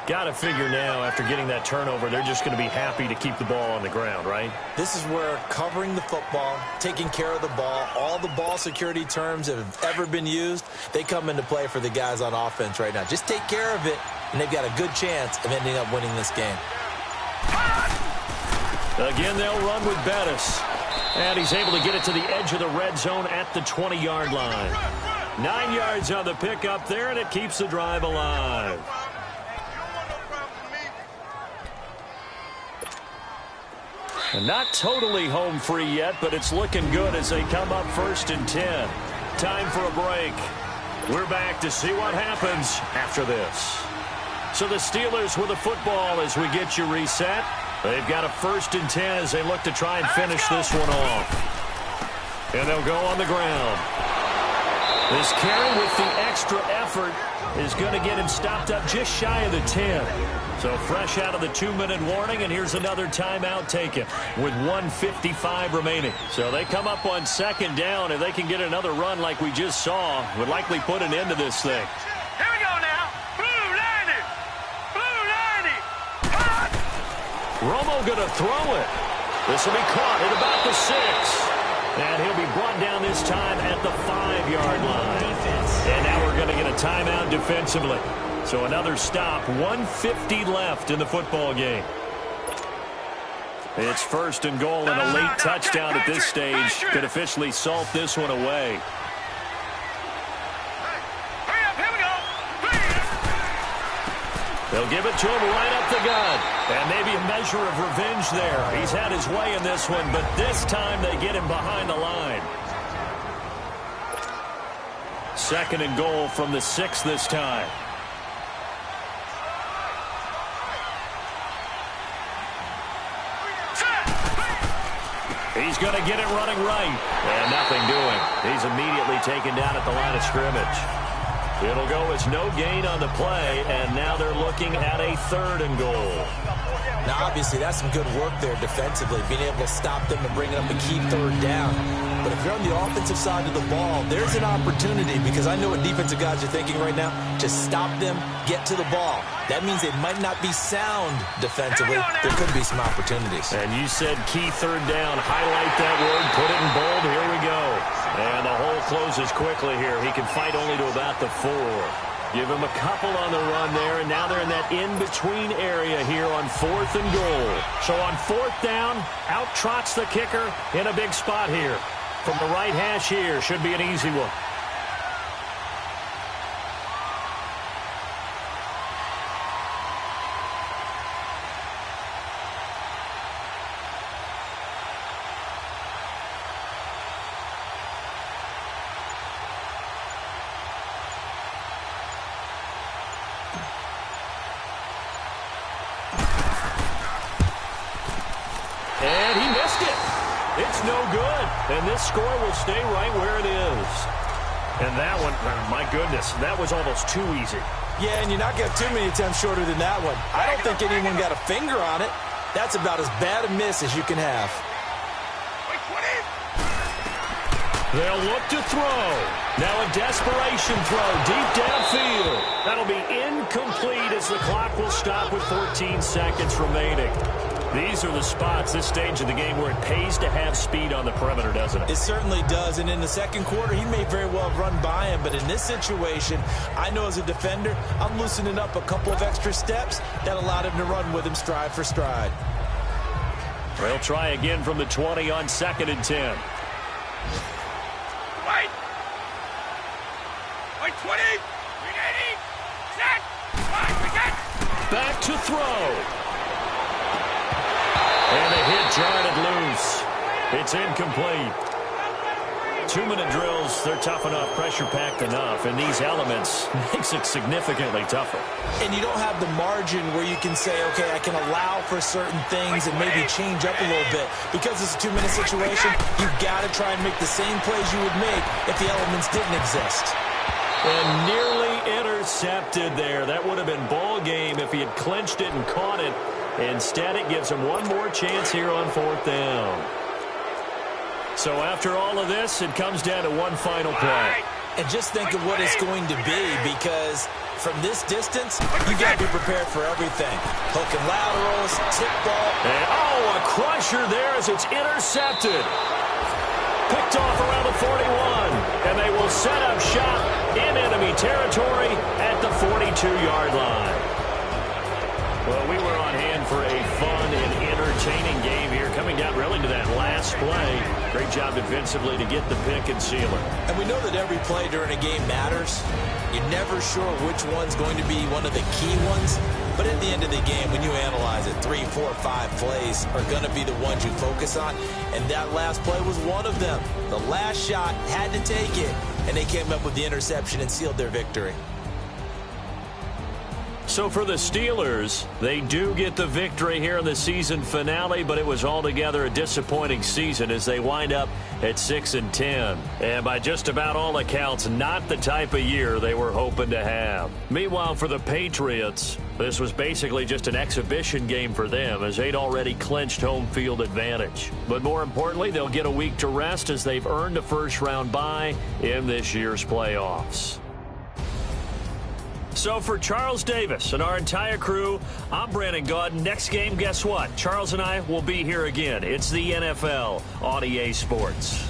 B: Got to figure now, after getting that turnover, they're just going to be happy to keep the ball on the ground, right?
C: This is where covering the football, taking care of the ball, all the ball security terms that have ever been used, they come into play for the guys on offense right now. Just take care of it, and they've got a good chance of ending up winning this game.
B: Again, they'll run with Bettis. And he's able to get it to the edge of the red zone at the 20-yard line. 9 yards on the pickup there, and it keeps the drive alive. And not totally home free yet, but it's looking good as they come up 1st and 10. Time for a break. We're back to see what happens after this. So the Steelers with the football as we get you reset. They've got a 1st and 10 as they look to try and finish this one off. And they'll go on the ground. This carry with the extra effort is going to get him stopped up just shy of the 10. So fresh out of the 2-minute warning, and here's another timeout taken with 1:55 remaining. So they come up on 2nd down. If they can get another run like we just saw, would likely put an end to this thing.
F: Here we go now. Blue 90. Blue 90. Hot.
B: Romo going to throw it. This will be caught at about the 6. And he'll be brought down this time at the 5-yard line. And now we're going to get a timeout defensively. So another stop, 1:50 left in the football game. It's 1st and goal and a late touchdown at this stage could officially salt this one away.
F: Hurry up, here we go.
B: They'll give it to him right up the gut. And maybe a measure of revenge there. He's had his way in this one, but this time they get him behind the line. 2nd and goal from the 6 this time. He's going to get it running right. And nothing doing. He's immediately taken down at the line of scrimmage. It'll go as no gain on the play, and now they're looking at a 3rd and goal.
C: Now, obviously, that's some good work there defensively, being able to stop them and bring up a key 3rd down. But if you're on the offensive side of the ball, there's an opportunity, because I know what defensive guys are thinking right now. Just stop them, get to the ball. That means they might not be sound defensively. There could be some opportunities.
B: And you said key 3rd down. Highlight that word. Put it in bold. Here we go. And the hole closes quickly here. He can fight only to about the 4. Give him a couple on the run there, and now they're in that in-between area here on 4th and goal. So on 4th down, out trots the kicker in a big spot here. From the right hash here, should be an easy one. And he missed it. It's no good. And this score will stay right where it is. And that one, my goodness, that was almost too easy.
C: Yeah, and you're not going to have too many attempts shorter than that one. I don't think anyone got a finger on it. That's about as bad a miss as you can have.
B: They'll look to throw. Now a desperation throw deep downfield. That'll be incomplete as the clock will stop with 14 seconds remaining. These are the spots, this stage of the game, where it pays to have speed on the perimeter, doesn't it?
C: It certainly does, and in the 2nd quarter, he may very well have run by him, but in this situation, I know as a defender, I'm loosening up a couple of extra steps that allowed him to run with him stride for stride.
B: They'll try again from the 20 on 2nd and 10.
F: Wait. Wait, 20. 380. Set. 5.
B: Back to throw. And a hit jarred loose. It's incomplete. 2-minute drills, they're tough enough, pressure-packed enough, and these elements makes it significantly tougher.
C: And you don't have the margin where you can say, okay, I can allow for certain things and maybe change up a little bit. Because it's a 2-minute situation, you've got to try and make the same plays you would make if the elements didn't exist.
B: And nearly intercepted there. That would have been ball game if he had clinched it and caught it. Instead, it gives him one more chance here on 4th down. So after all of this, it comes down to one final play.
C: And just think of what it's going to be, because from this distance, you got to be prepared for everything. Hook and laterals, tip ball.
B: And, a crusher there as it's intercepted. Picked off around the 41, and they will set up shop in enemy territory at the 42-yard line. Well, we were on hand for a fun and entertaining game here, coming down really to that last play. Great job defensively to get the pick and seal it.
C: And we know that every play during a game matters. You're never sure which one's going to be one of the key ones. But at the end of the game, when you analyze it, 3, 4, 5 plays are going to be the ones you focus on. And that last play was one of them. The last shot had to take it, and they came up with the interception and sealed their victory.
B: So for the Steelers, they do get the victory here in the season finale, but it was altogether a disappointing season as they wind up at 6-10. And by just about all accounts, not the type of year they were hoping to have. Meanwhile, for the Patriots, this was basically just an exhibition game for them as they'd already clinched home field advantage. But more importantly, they'll get a week to rest as they've earned a first-round bye in this year's playoffs. So for Charles Davis and our entire crew, I'm Brandon Gaudin. Next game, guess what? Charles and I will be here again. It's the NFL on EA Sports.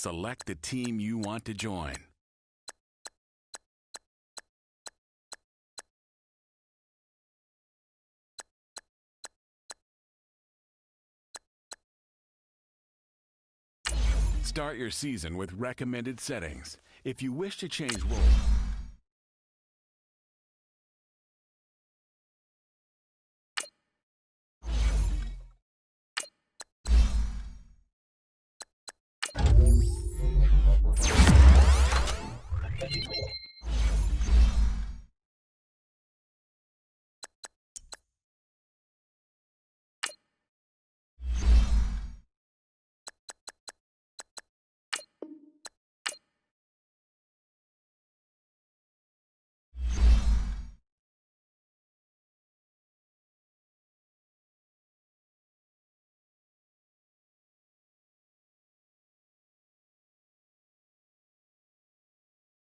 E: Select the team you want to join. Start your season with recommended settings. If you wish to change roles,